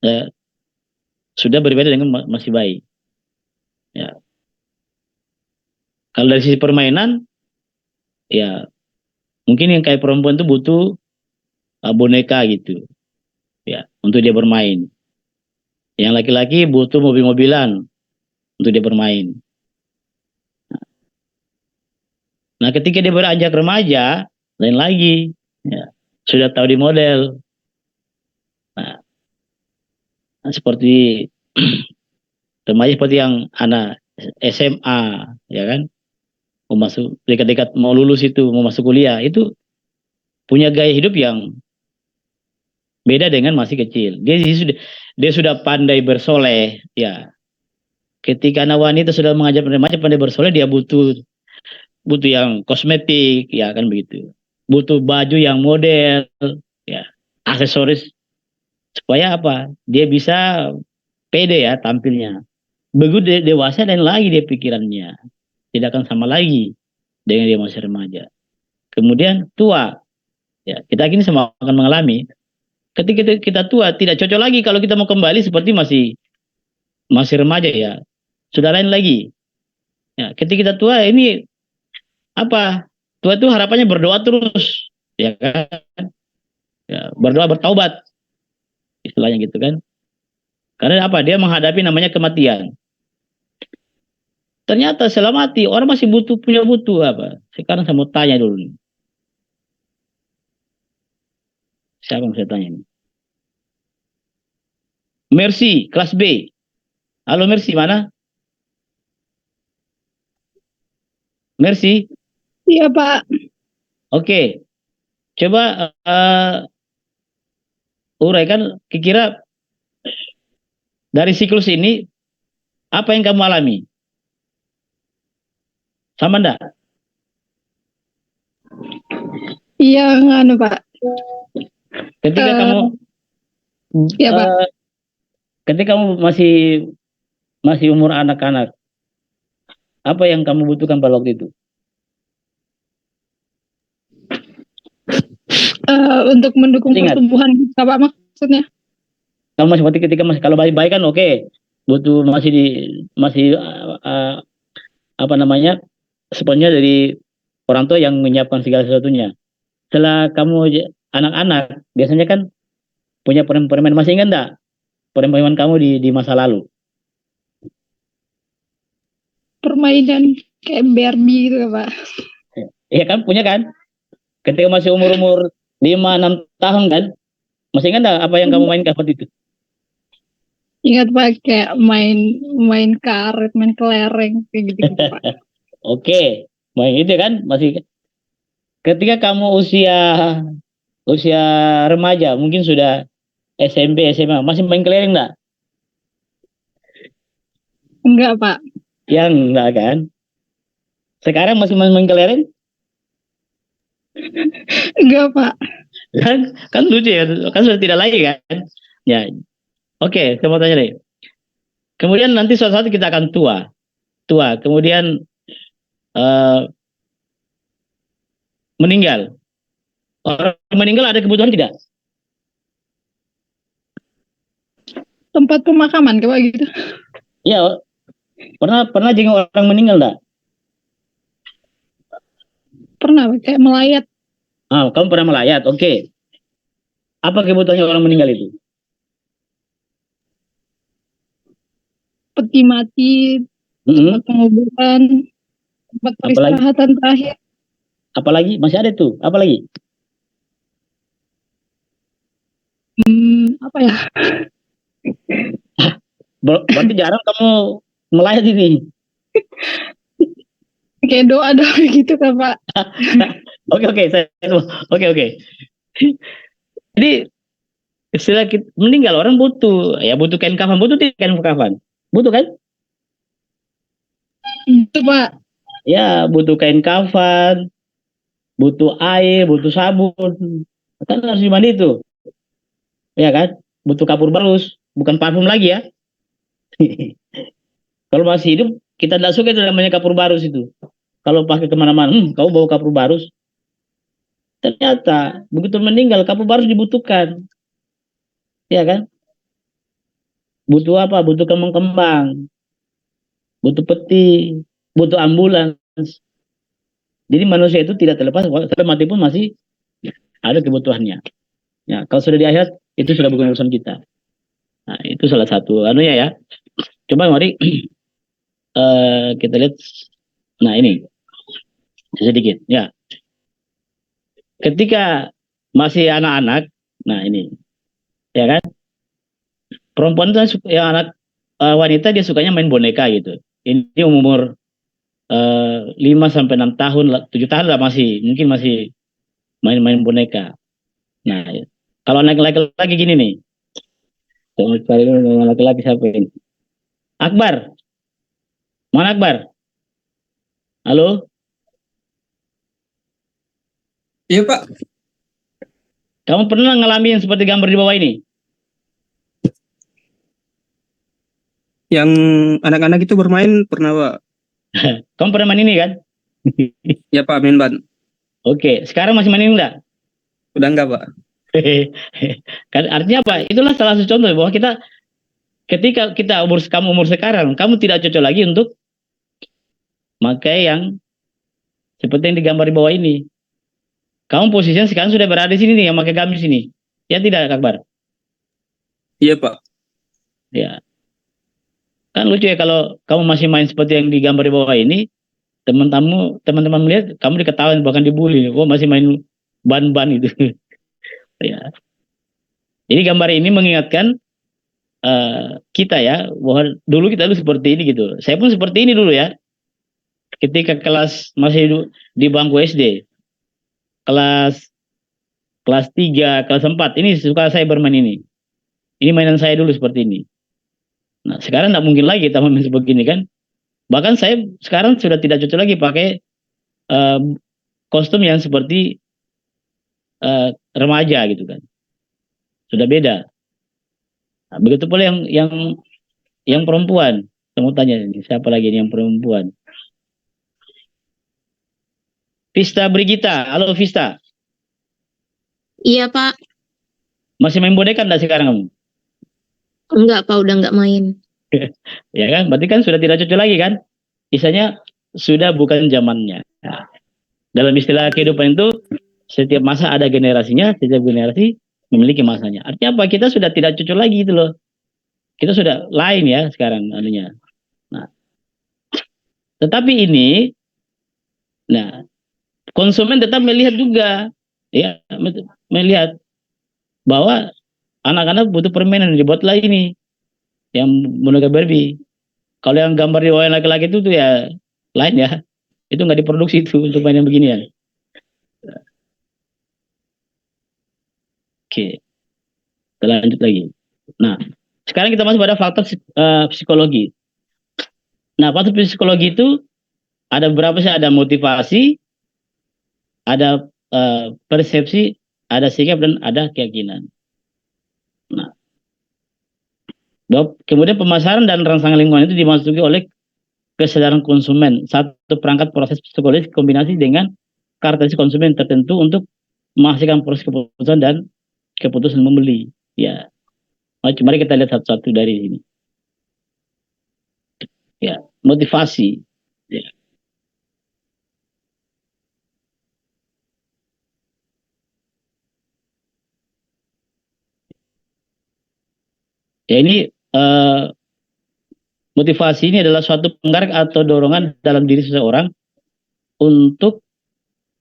eh, sudah berbeda dengan masih bayi. Ya. Kalau dari sisi permainan, ya mungkin yang kayak perempuan itu butuh boneka gitu, ya, untuk dia bermain. Yang laki-laki butuh mobil-mobilan untuk dia bermain. Nah, ketika dia beranjak remaja, lain lagi, ya, sudah tahu di model. Nah, seperti remaja seperti yang anak SMA, ya kan, mau masuk dekat-dekat mau lulus itu, mau masuk kuliah itu punya gaya hidup yang beda dengan masih kecil. Dia sudah pandai bersoleh, ya. Ketika anak wanita sudah mengajar remaja pandai bersoleh, dia butuh yang kosmetik, ya kan begitu. Butuh baju yang model, ya, aksesoris supaya apa? Dia bisa pede ya tampilnya. Begitu dewasa dan lagi dia pikirannya. tidak akan sama lagi dengan dia masih remaja. Kemudian tua, ya kita kini semua akan mengalami. Ketika kita tua tidak cocok lagi kalau kita mau kembali seperti masih remaja ya. Sudah lain lagi. Ya, ketika kita tua ini apa? Tua itu harapannya berdoa terus, ya kan? Ya, berdoa bertaubat, istilahnya gitu kan. Karena apa? Dia menghadapi namanya kematian. Ternyata setelah mati orang masih butuh apa? Sekarang saya mau tanya dulu nih. Siapa yang saya tanya ini? Mercy, kelas B. Halo Mercy, mana? Mercy, Iya, Pak. oke. Coba uraikan kira-kira dari siklus ini apa yang kamu alami? Sama enggak? Iya, nganu, Pak. Ketika Eh, kamu Iya, Pak. eh, ketika kamu masih umur anak-anak, apa yang kamu butuhkan pada waktu itu? Untuk mendukung Ingat, pertumbuhan kita, Pak, maksudnya. kamu masih seperti ketika masih kalau baik-baik kan oke, butuh masih apa namanya? Sepenuhnya dari orang tua yang menyiapkan segala sesuatunya. Setelah kamu anak-anak, biasanya kan punya permainan, masih ingat enggak? Permainan kamu di masa lalu. Permainan kayak Barbie gitu, Pak. Iya kan, punya kan? Ketika masih umur-umur 5-6 tahun kan? Masih ingat enggak apa yang kamu mainkan waktu itu? Ingat, Pak, kayak main main karet, main kelereng kayak gitu, Pak. Oke, main itu kan masih ketika kamu usia usia remaja, mungkin sudah SMP, SMA, masih main kelereng enggak? Enggak, Pak. Yang enggak kan? Sekarang masih main kelereng? Enggak, Pak. Kan lucu ya, kan sudah tidak lagi kan? Ya, oke, saya mau tanya deh. Kemudian nanti suatu saat kita akan tua, kemudian eh, meninggal. Orang meninggal ada kebutuhan tidak? Tempat pemakaman kayak gitu. Ya, pernah jenguk orang meninggal enggak? Pernah, Pak, kayak melayat. Ah, kamu pernah melayat, oke. Apa kebutuhannya orang meninggal itu? Peti mati, tempat Mm-mm. penguburan, tempat Apalagi, peristirahatan terakhir. apalagi masih ada tuh, apalagi? Apa ya? Berarti jarang kamu melayat ini. Kayak doa-doa gitu kan, Pak. Oke, oke, oke. Jadi istilah kita, meninggal orang butuh kain kafan, butuh tidak kain kafan, butuh kan? Itu, Pak. Ya, butuh kain kafan, butuh air, butuh sabun, kan harus dimandi itu, ya kan? Butuh kapur barus, bukan parfum lagi ya. Kalau masih hidup, kita tidak suka itu namanya kapur barus itu. Kalau pakai kemana-mana, kau bawa kapur barus. Ternyata begitu meninggal, kapur barus dibutuhkan, ya kan? Butuh apa? Butuh kembang-kembang, butuh peti, butuh ambulans. Jadi manusia itu tidak terlepas, sampai mati pun masih ada kebutuhannya. Ya, kalau sudah di akhirat, itu sudah bukan urusan kita. Nah, itu salah satu anunya ya. Coba mari kita lihat. Nah, ini sedikit ya. Ketika masih anak-anak, nah ini ya kan, perempuan itu yang anak wanita dia sukanya main boneka gitu. Ini umur 5 sampai 6 tahun, 7 tahun lah mungkin masih main-main boneka. Nah, kalau anak laki-laki gini nih, kalau cari laki-laki siapa ini? Akbar, mana Akbar? Halo, Iya Pak, kamu pernah ngalamin seperti gambar di bawah ini? yang anak-anak itu bermain pernah Pak. Kamu pernah main ini kan? Ya Pak, main ban. Oke, sekarang masih main ini enggak? Udah enggak Pak? Kan artinya apa? Itulah salah satu contoh bahwa kita ketika kamu umur sekarang, kamu tidak cocok lagi untuk pakai yang seperti yang digambar di bawah ini. Kamu posisinya sekarang sudah berada di sini nih, yang pakai gamis ini. Ya tidak, Kak Akbar? Iya Pak. Ya. Kan lucu ya kalau kamu masih main seperti yang digambar di bawah ini, teman-teman melihat kamu diketawain bahkan dibully. Oh, masih main ban-ban itu. Ya. Jadi gambar ini mengingatkan kita ya bahwa dulu kita dulu seperti ini gitu. Saya pun seperti ini dulu ya. Ketika masih di bangku SD, kelas kelas 3, kelas 4 ini suka saya bermain ini. Ini mainan saya dulu seperti ini. Nah, sekarang tidak mungkin lagi kita main seperti ini kan. Bahkan saya sekarang sudah tidak cocok lagi pakai eh, kostum yang seperti remaja gitu kan. Sudah beda. Nah, begitu pula yang perempuan. Saya mau tanya ini, siapa lagi ini yang perempuan? Vista Brigita. Halo Vista. Iya Pak, Masih main boneka enggak sekarang kamu? enggak Pak, udah enggak main. Ya kan? Berarti kan sudah tidak cocok lagi kan? Misalnya sudah bukan zamannya. Nah, dalam istilah kehidupan itu setiap masa ada generasinya, setiap generasi memiliki masanya. Artinya apa? Kita sudah tidak cocok lagi gitu loh. Kita sudah lain ya sekarang anunya. Nah, tetapi ini, nah konsumen tetap melihat juga, ya melihat bahwa anak-anak butuh permainan dibuatlah ini yang boneka Barbie. Kalau yang gambar di bawah laki-laki itu tuh ya lain ya. Itu nggak diproduksi itu untuk main yang beginian. Oke, kita lanjut lagi. Nah, sekarang kita masuk pada faktor psikologi. Nah, faktor psikologi itu ada berapa sih? Ada motivasi, ada persepsi, ada sikap, dan ada keyakinan. Nah, kemudian pemasaran dan rangsangan lingkungan itu dimasuki oleh kesadaran konsumen. Satu perangkat proses psikologis kombinasi dengan karakteristik konsumen tertentu untuk menghasilkan proses keputusan dan keputusan membeli. Ya, mari kita lihat satu-satu dari sini. Ya, motivasi. Ya. Ya ini motivasi ini adalah suatu penggerak atau dorongan dalam diri seseorang untuk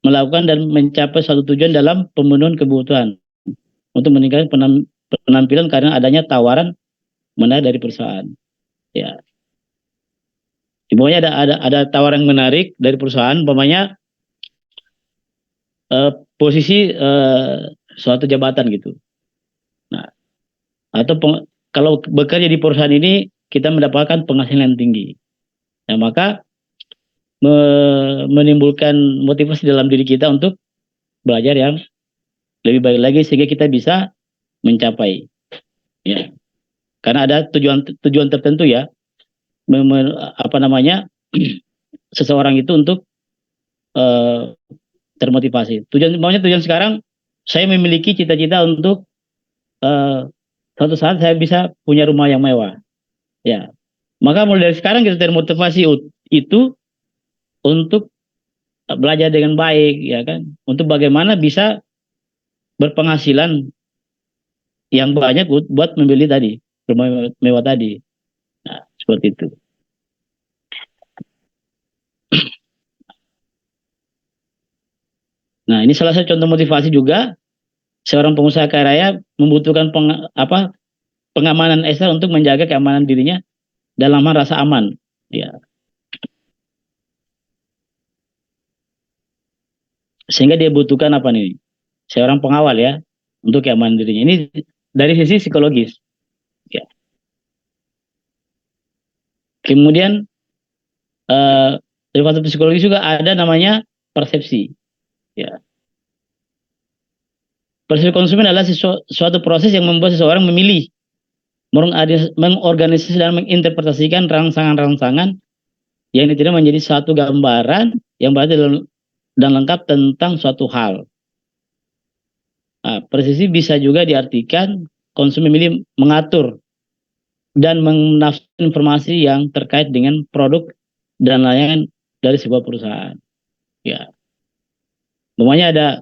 melakukan dan mencapai suatu tujuan dalam pemenuhan kebutuhan untuk meningkatkan penampilan karena adanya tawaran menarik dari perusahaan. Ya, di bawahnya ada tawaran menarik dari perusahaan, umpamanya posisi suatu jabatan gitu. Nah, atau kalau bekerja di perusahaan ini kita mendapatkan penghasilan yang tinggi. Nah, maka menimbulkan motivasi dalam diri kita untuk belajar yang lebih baik lagi sehingga kita bisa mencapai. Ya, karena ada tujuan tertentu ya, apa namanya, seseorang itu untuk termotivasi. Tujuan sekarang saya memiliki cita-cita untuk suatu saat saya bisa punya rumah yang mewah. Ya, maka mulai dari sekarang kita termotivasi itu untuk belajar dengan baik, ya kan, untuk bagaimana bisa berpenghasilan yang banyak buat membeli tadi rumah mewah tadi. Nah, seperti itu. Nah, ini salah satu contoh motivasi juga. Seorang pengusaha kaya raya membutuhkan pengamanan ekstra untuk menjaga keamanan dirinya dalam rasa aman. Ya. Sehingga dia butuhkan apa nih? Seorang pengawal ya untuk keamanan dirinya. Ini dari sisi psikologis. Ya. Kemudian dari faktor psikologis juga ada namanya persepsi. Ya. Persepsi konsumen adalah suatu proses yang membuat seseorang memilih, mengorganisasi dan menginterpretasikan rangsangan-rangsangan yang tidak menjadi satu gambaran yang berarti dan lengkap tentang suatu hal. Nah, presisi bisa juga diartikan konsumen memilih mengatur dan menafsirkan informasi yang terkait dengan produk dan layanan dari sebuah perusahaan. Ya, umpamanya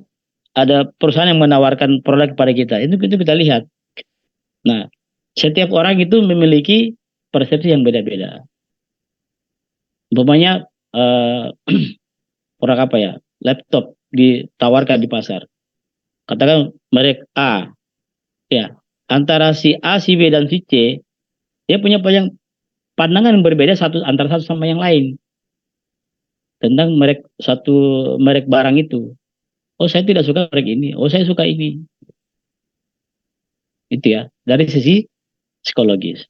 ada perusahaan yang menawarkan produk kepada kita, itu kita lihat. Nah, setiap orang itu memiliki persepsi yang beda-beda. Umpamanya produk apa ya, laptop ditawarkan di pasar. Katakan merek A, ya, antara si A, si B dan si C, dia punya pandangan yang berbeda antara satu sama yang lain tentang merek barang itu. Oh, saya tidak suka merek ini. Oh, saya suka ini. Itu ya, dari sisi psikologis.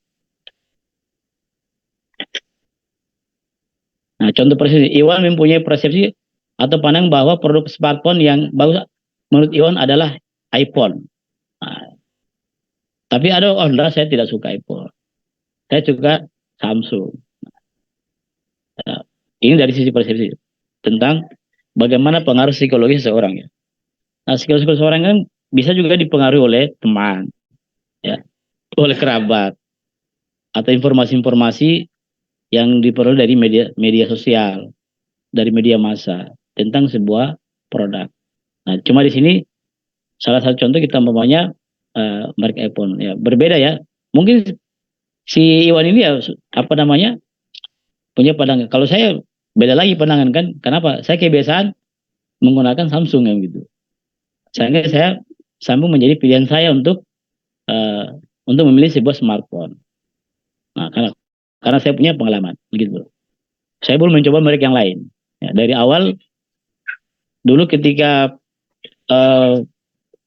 Nah, contoh persepsi, Iwan mempunyai persepsi atau pandang bahwa produk smartphone yang bagus menurut Iwan adalah iPhone. Nah, tapi saya tidak suka iPhone. Saya suka Samsung. Nah, ini dari sisi persepsi tentang bagaimana pengaruh psikologis seseorang ya. Nah, psikologis seseorang kan bisa juga dipengaruhi oleh teman, ya, oleh kerabat, atau informasi-informasi yang diperoleh dari media sosial, dari media massa tentang sebuah produk. Nah, cuma di sini salah satu contoh kita umpamanya merek iPhone ya, berbeda ya. Mungkin si Iwan ini ya apa namanya punya pandangan. Kalau saya beda lagi pandangan kan. Kenapa? Saya kebiasaan menggunakan Samsung yang gitu. Sehingga Samsung menjadi pilihan saya untuk memilih sebuah smartphone. Nah, karena saya punya pengalaman begitu. Saya belum mencoba merek yang lain. Ya, dari awal dulu ketika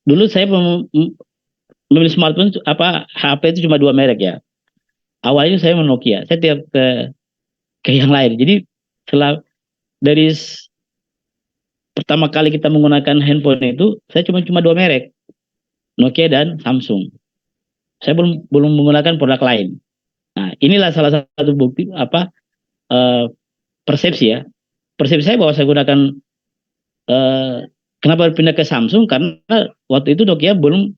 dulu saya memilih smartphone HP itu cuma 2 merek ya. Awalnya saya Nokia, saya tidak ke yang lain. Jadi setelah dari pertama kali kita menggunakan handphone itu, saya cuma 2 merek, Nokia dan Samsung. Saya belum menggunakan produk lain. Nah, inilah salah satu bukti persepsi ya. Persepsi saya bahwa saya gunakan kenapa pindah ke Samsung karena waktu itu Nokia belum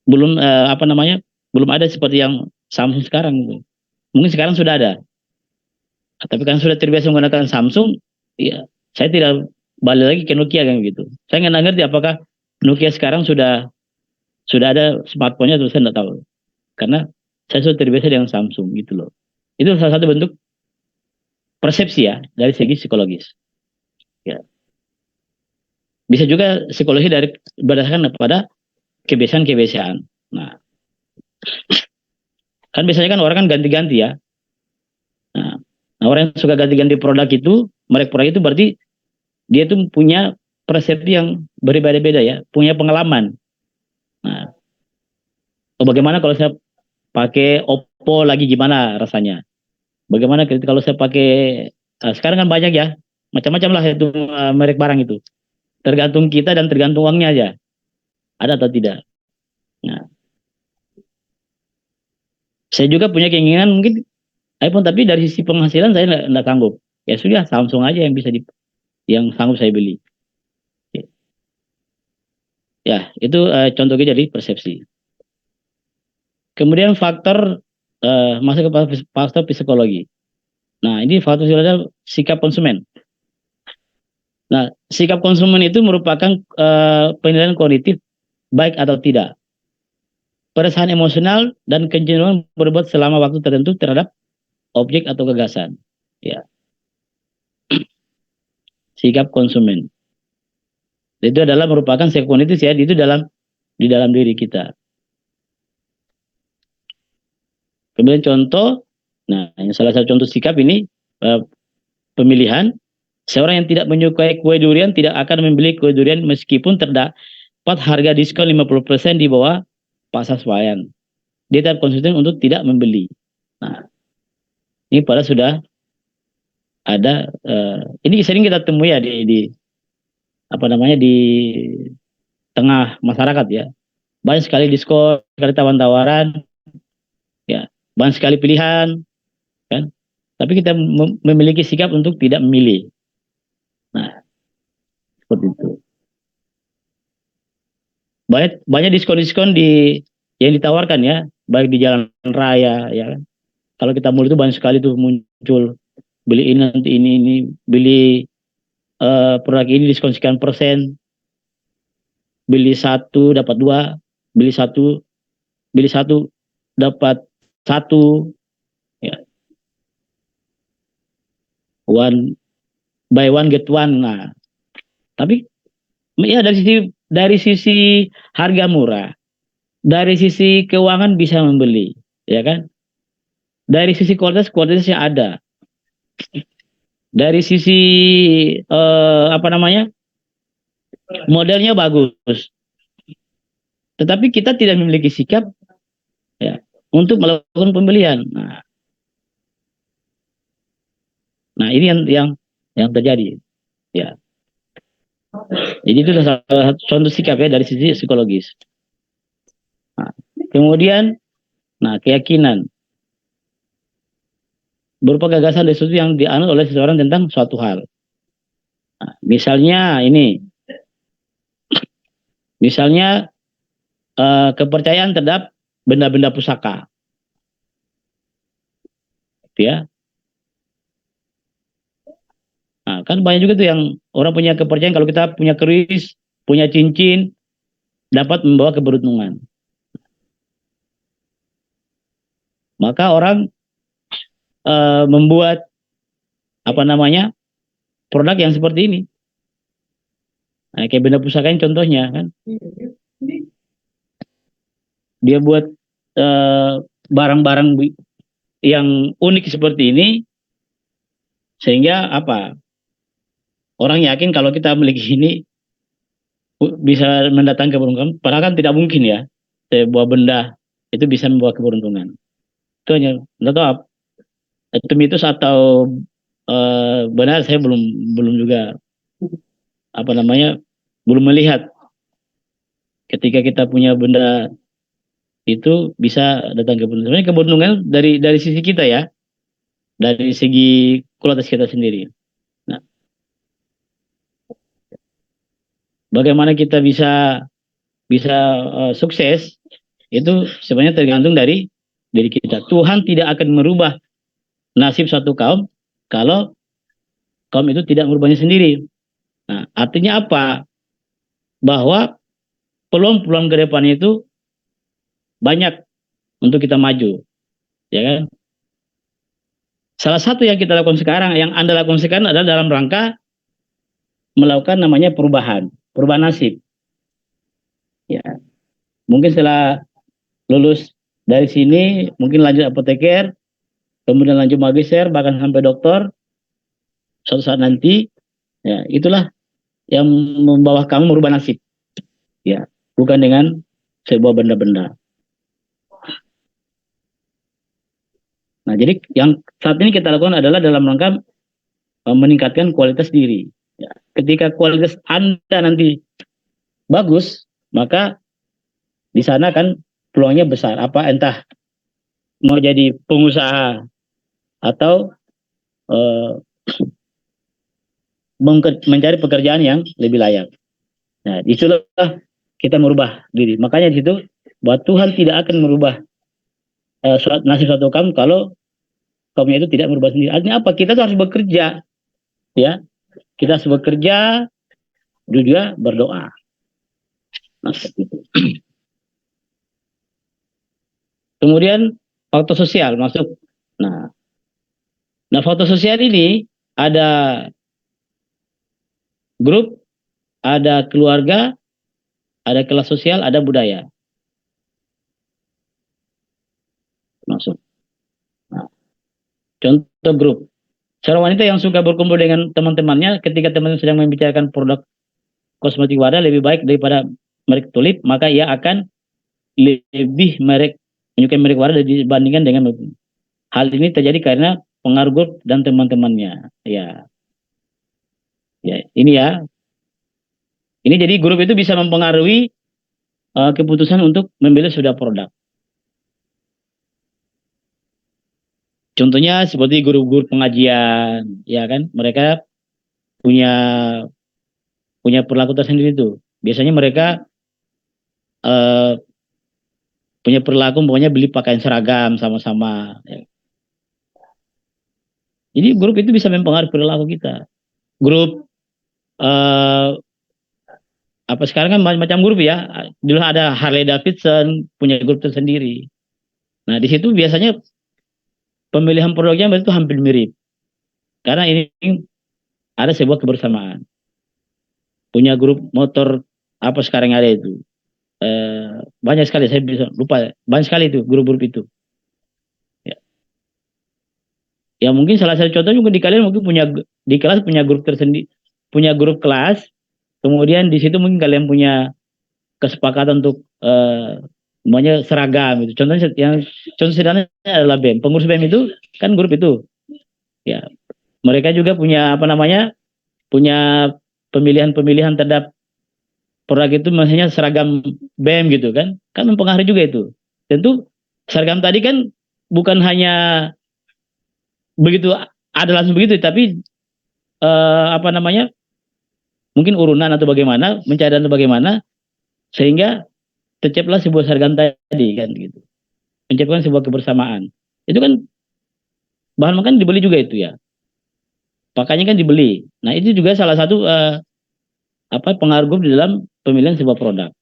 belum ada seperti yang Samsung sekarang. Mungkin sekarang sudah ada. Tapi kan sudah terbiasa menggunakan Samsung, ya saya tidak balik lagi ke Nokia kan gitu. Saya nggak ngerti apakah Nokia sekarang sudah ada smartphone-nya atau saya nggak tahu. Karena saya sudah terbiasa dengan Samsung gitu loh. Itu salah satu bentuk persepsi ya dari segi psikologis. Ya. Bisa juga psikologi berdasarkan pada kebiasaan-kebiasaan. Nah, kan biasanya kan orang kan ganti-ganti ya. Nah, orang yang suka ganti-ganti produk itu, merek produk itu berarti dia tuh punya persepsi yang berbeda-beda ya, punya pengalaman. Nah, bagaimana kalau saya pakai Oppo lagi gimana rasanya? Bagaimana kalau saya pakai sekarang kan banyak ya, macam-macam lah itu merek barang itu. Tergantung kita dan tergantung uangnya aja. Ada atau tidak. Nah, saya juga punya keinginan mungkin iPhone, tapi dari sisi penghasilan saya nggak sanggup. Ya sudah, Samsung aja yang bisa yang sanggup saya beli. Ya, itu contohnya dari persepsi. Kemudian faktor masuk ke faktor psikologi. Nah, ini faktor psikologi adalah sikap konsumen. Nah, sikap konsumen itu merupakan penilaian kognitif baik atau tidak. Perasaan emosional dan kecenderungan berbuat selama waktu tertentu terhadap objek atau gagasan. Ya. Sikap konsumen. Itu adalah merupakan sikap kognitif ya, itu di dalam diri kita. Kemudian contoh, nah yang salah satu contoh sikap ini pemilihan. Seorang yang tidak menyukai kue durian tidak akan membeli kue durian meskipun terdapat harga diskon 50% di bawah pasar swalayan. Dia tetap konsisten untuk tidak membeli. Nah, ini pada sudah ada ini sering kita temui ya di tengah masyarakat ya. Banyak sekali diskon, sekali tawaran-tawaran, ya, banyak sekali pilihan, kan? tapi kita memiliki sikap untuk tidak memilih. Nah, seperti itu. Banyak diskon-diskon yang ditawarkan ya, baik di jalan raya ya. Kalau kita mall itu banyak sekali tuh muncul, beli ini nanti ini beli produk ini diskon sekian persen, beli satu dapat dua, beli satu dapat satu, ya. Buy one get one. Nah, tapi ya dari sisi harga murah, dari sisi keuangan bisa membeli, ya kan? Dari sisi kualitasnya ada. Dari sisi modelnya bagus. Tetapi kita tidak memiliki sikap ya untuk melakukan pembelian. Nah ini yang terjadi. Ya. Jadi itu salah satu contoh sikap ya dari sisi psikologis. Nah, kemudian, keyakinan berupa gagasan dari sesuatu yang dianut oleh seseorang tentang suatu hal. Nah, misalnya kepercayaan terhadap benda-benda pusaka, ya. Nah, kan banyak juga tuh yang orang punya kepercayaan kalau kita punya keris, punya cincin, dapat membawa keberuntungan. Maka orang membuat produk yang seperti ini. Nah, kayak benda pusaka ini contohnya kan. Dia buat barang-barang yang unik seperti ini sehingga orang yakin kalau kita memiliki ini bisa mendatangkan keberuntungan. Padahal kan tidak mungkin ya sebuah benda itu bisa membawa keberuntungan. Itu hanya tahu itu mitos atau benar, saya belum juga belum melihat ketika kita punya benda itu bisa datang keberuntungan. Sebenarnya keberuntungan dari sisi kita ya, dari segi kualitas kita sendiri. Nah, bagaimana kita bisa sukses itu sebenarnya tergantung dari diri kita. Tuhan tidak akan merubah nasib suatu kaum kalau kaum itu tidak merubahnya sendiri. Nah, artinya apa? Bahwa peluang-peluang ke depan itu banyak untuk kita maju, ya kan? Salah satu yang kita lakukan sekarang, yang Anda lakukan sekarang adalah dalam rangka melakukan namanya perubahan nasib. Ya, mungkin setelah lulus dari sini, mungkin lanjut apoteker, kemudian lanjut magister, bahkan sampai doktor. Suatu saat nanti, ya itulah yang membawa kamu merubah nasib, ya, bukan dengan sebuah benda-benda. Nah, jadi yang saat ini kita lakukan adalah dalam rangka meningkatkan kualitas diri. Ya, ketika kualitas Anda nanti bagus, maka di sana kan peluangnya besar. Entah mau jadi pengusaha atau mencari pekerjaan yang lebih layak. Nah, itulah kita merubah diri. Makanya di situ bahwa Tuhan tidak akan merubah nasib suatu kaum kalau kaumnya itu tidak merubah sendiri. Artinya apa? Kita tuh harus bekerja, ya. Kita harus bekerja, juga berdoa. Nah, seperti itu. Kemudian faktor sosial masuk. Nah, faktor sosial ini ada grup, ada keluarga, ada kelas sosial, ada budaya. Masuk. Nah, contoh grup. Seorang wanita yang suka berkumpul dengan teman-temannya ketika teman-teman sedang membicarakan produk kosmetik wadah lebih baik daripada merek tulip, maka ia akan lebih menyukai merek wadah dibandingkan dengan hal ini terjadi karena pengaruh grup dan teman-temannya. Ya, ini ya. Ini jadi grup itu bisa mempengaruhi keputusan untuk membeli sudah produk. Contohnya seperti guru-guru pengajian, ya kan? Mereka punya punya perilaku tersendiri tuh. Biasanya mereka eh, punya perilaku, pokoknya beli pakaian seragam sama-sama. Ya. Jadi grup itu bisa mempengaruhi perilaku kita. Grup eh, apa sekarang kan macam-macam grup ya. Dulu ada Harley Davidson punya grup tersendiri. Nah di situ biasanya pemilihan produknya itu hampir mirip. Karena ini ada sebuah kebersamaan. Punya grup motor apa sekarang ada itu. Banyak sekali, saya bisa lupa. Banyak sekali itu grup-grup itu. Ya. Ya mungkin salah satu contoh juga di kalian mungkin punya di kelas punya grup tersendiri, punya grup kelas. Kemudian di situ mungkin kalian punya kesepakatan untuk semuanya seragam itu. Contohnya yang contoh sederhana adalah BEM. Pengurus BEM itu kan grup itu. Ya, mereka juga punya apa namanya? Punya pemilihan-pemilihan terhadap produk itu maksudnya seragam BEM gitu kan. Kan mempengaruhi juga itu. Tentu seragam tadi kan bukan hanya begitu ada langsung begitu tapi apa namanya? Mungkin urunan atau bagaimana, mencari atau bagaimana sehingga terciptalah sebuah seragam tadi kan gitu. Menciptakan sebuah kebersamaan. Itu kan bahan makan dibeli juga itu ya. Pakainya kan dibeli. Nah, itu juga salah satu apa pengaruh grup di dalam pemilihan sebuah produk.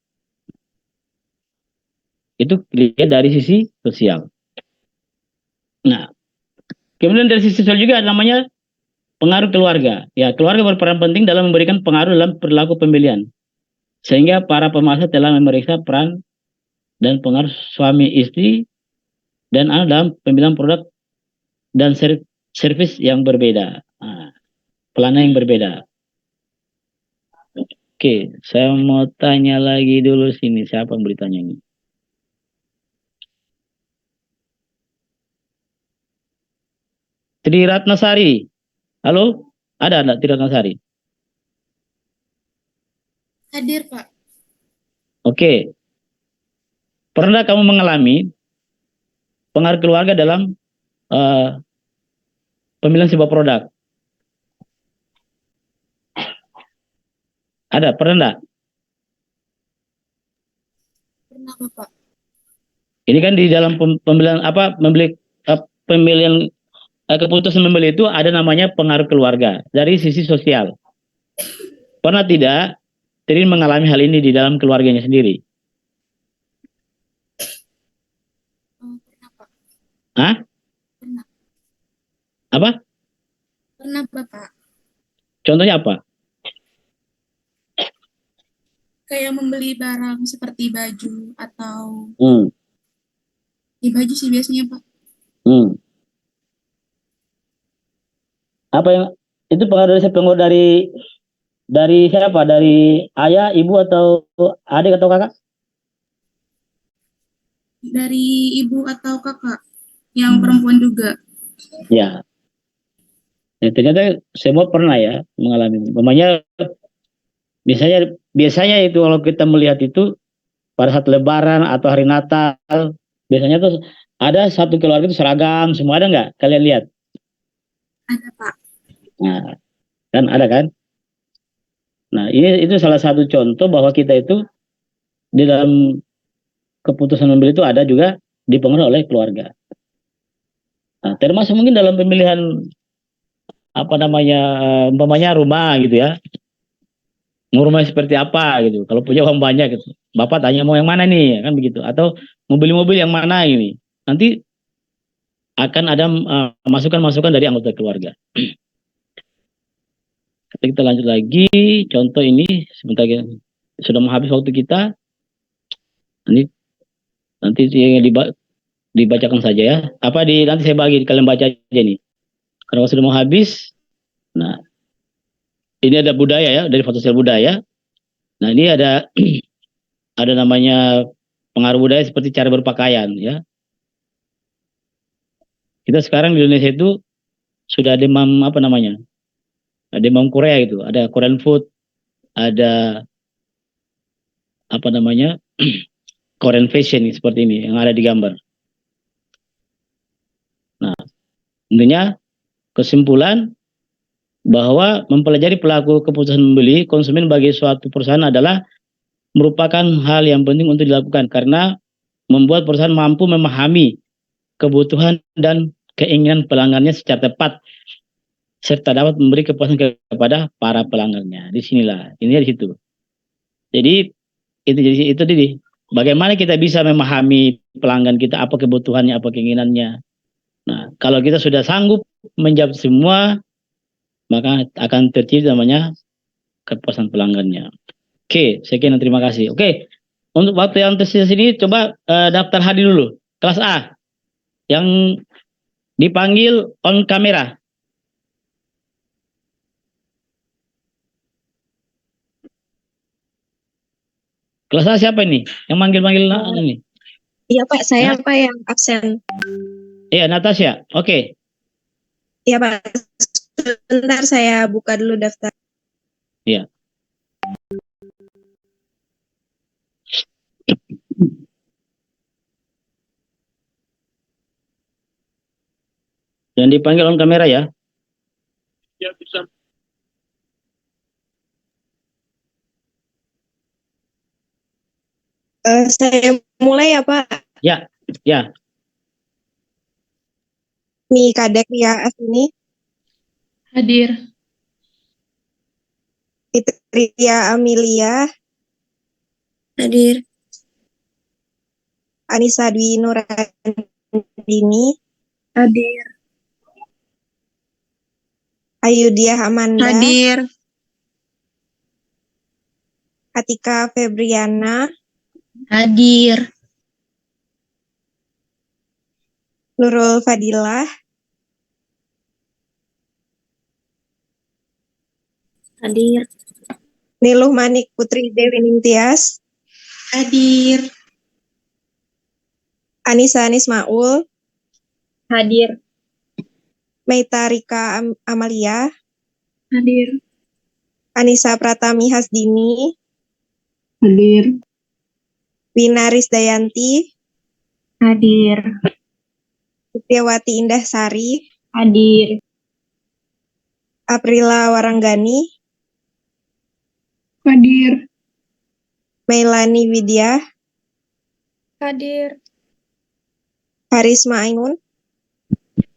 Itu dilihat dari sisi sosial. Nah, kemudian dari sisi sosial juga ada namanya pengaruh keluarga. Ya, keluarga berperan penting dalam memberikan pengaruh dalam perilaku pemilihan. Sehingga para pemasok telah memeriksa peran dan pengaruh suami istri dan anak dalam pemilihan produk dan servis yang berbeda. Nah, pelana yang berbeda. Oke, saya mau tanya lagi dulu sini. Siapa yang bertanya ini? Tri Ratnasari. Halo? Ada enggak Tri Ratnasari? Hadir, Pak. Oke. Pernah kamu mengalami pengaruh keluarga dalam pemilihan sebuah produk? Ada, pernah enggak? Pernah, Pak. Ini kan di dalam pemilihan apa pemilihan keputusan membeli itu ada namanya pengaruh keluarga dari sisi sosial. Pernah tidak Tri mengalami hal ini di dalam keluarganya sendiri? Pernah, Pak. Hah? Pernah. Apa? Pernah, Bapak. Contohnya apa? Kayak membeli barang seperti baju atau Hmm. ya baju sih biasanya, Pak. Hmm. Apa yang itu pengaruh dari siapa? Dari ayah, ibu atau adik atau kakak? Dari ibu atau kakak yang perempuan juga. Ya. Ya, ternyata semua pernah ya mengalami. Namanya biasanya itu kalau kita melihat itu pada saat Lebaran atau hari Natal biasanya tuh ada satu keluarga itu seragam semua ada nggak? Kalian lihat? Ada, Pak. Nah, kan ada kan? Nah, itu salah satu contoh bahwa kita itu di dalam keputusan membeli itu ada juga dipengaruhi oleh keluarga. Nah, termasuk mungkin dalam pemilihan apa namanya umpamanya rumah gitu ya. Mau rumah seperti apa gitu. Kalau punya uang banyak gitu. Bapak tanya mau yang mana nih kan begitu atau mobil-mobil yang mana ini. Nanti akan ada masukan-masukan dari anggota keluarga. Kita lanjut lagi contoh ini sebentar sudah mau habis waktu kita. Nanti dibacakan saja ya. Nanti saya bagi kalian baca aja nih. Karena sudah mau habis. Nah, ini ada budaya ya dari foto sosial budaya. Nah, ini ada ada namanya pengaruh budaya seperti cara berpakaian ya. Kita sekarang di Indonesia itu sudah demam apa namanya? Demam Korea gitu. Ada Korean food, ada apa namanya? Korean fashion seperti ini yang ada di gambar. Nah, Tentunya kesimpulan bahwa mempelajari pelaku keputusan membeli konsumen bagi suatu perusahaan adalah merupakan hal yang penting untuk dilakukan karena membuat perusahaan mampu memahami kebutuhan dan keinginan pelanggannya secara tepat serta dapat memberi kepuasan kepada para pelanggannya. Disinilah, ini di situ. Jadi itu tadi. Bagaimana kita bisa memahami pelanggan kita, apa kebutuhannya, apa keinginannya. Nah, kalau kita sudah sanggup menjawab semua, maka akan tercipta namanya kepuasan pelanggannya. Oke, sekian dan terima kasih. Oke, untuk waktu yang tersisa sini coba daftar hadir dulu. Kelas A yang dipanggil on kamera. Kelas A siapa ini? Yang manggil-manggil ini? Iya Pak, saya Pak yang absen. Iya, Natasha. Oke. Iya Pak, sebentar saya buka dulu daftar. Iya. Yang dipanggil on kamera ya. Ya, bisa. Saya mulai ya Pak. Ya, ya. Mika Dekria Asini, Hadir. Fitria Amelia, Hadir. Anissa Dwi Nurandini, Hadir. Ayudia Amanda, Hadir. Atika Febriana, Hadir. Nurul Fadilah, Hadir. Niluh Manik Putri Dewi Ningtyas, Hadir. Anissa Anismaul, Hadir. Meita Rika Amalia, Hadir. Anissa Pratami Hasdini, Hadir. Wina Risdayanti, Hadir. Setiawati Indah Sari, Hadir. Aprila Waranggani, Hadir. Meilani Widya, Hadir. Harisma Ainun,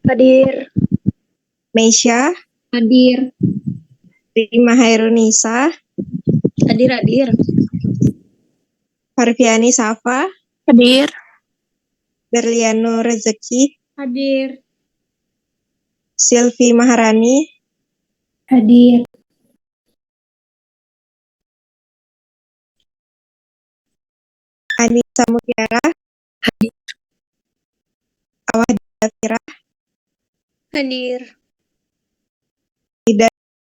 Hadir. Meisha, Hadir. Rima Hairunisa, Hadir. Hadir. Harfiani Safa, Hadir. Berliano Rezeki, Hadir. Silvi Maharani, Hadir. Anissa Mutiara, Awah Dafira, Hadir.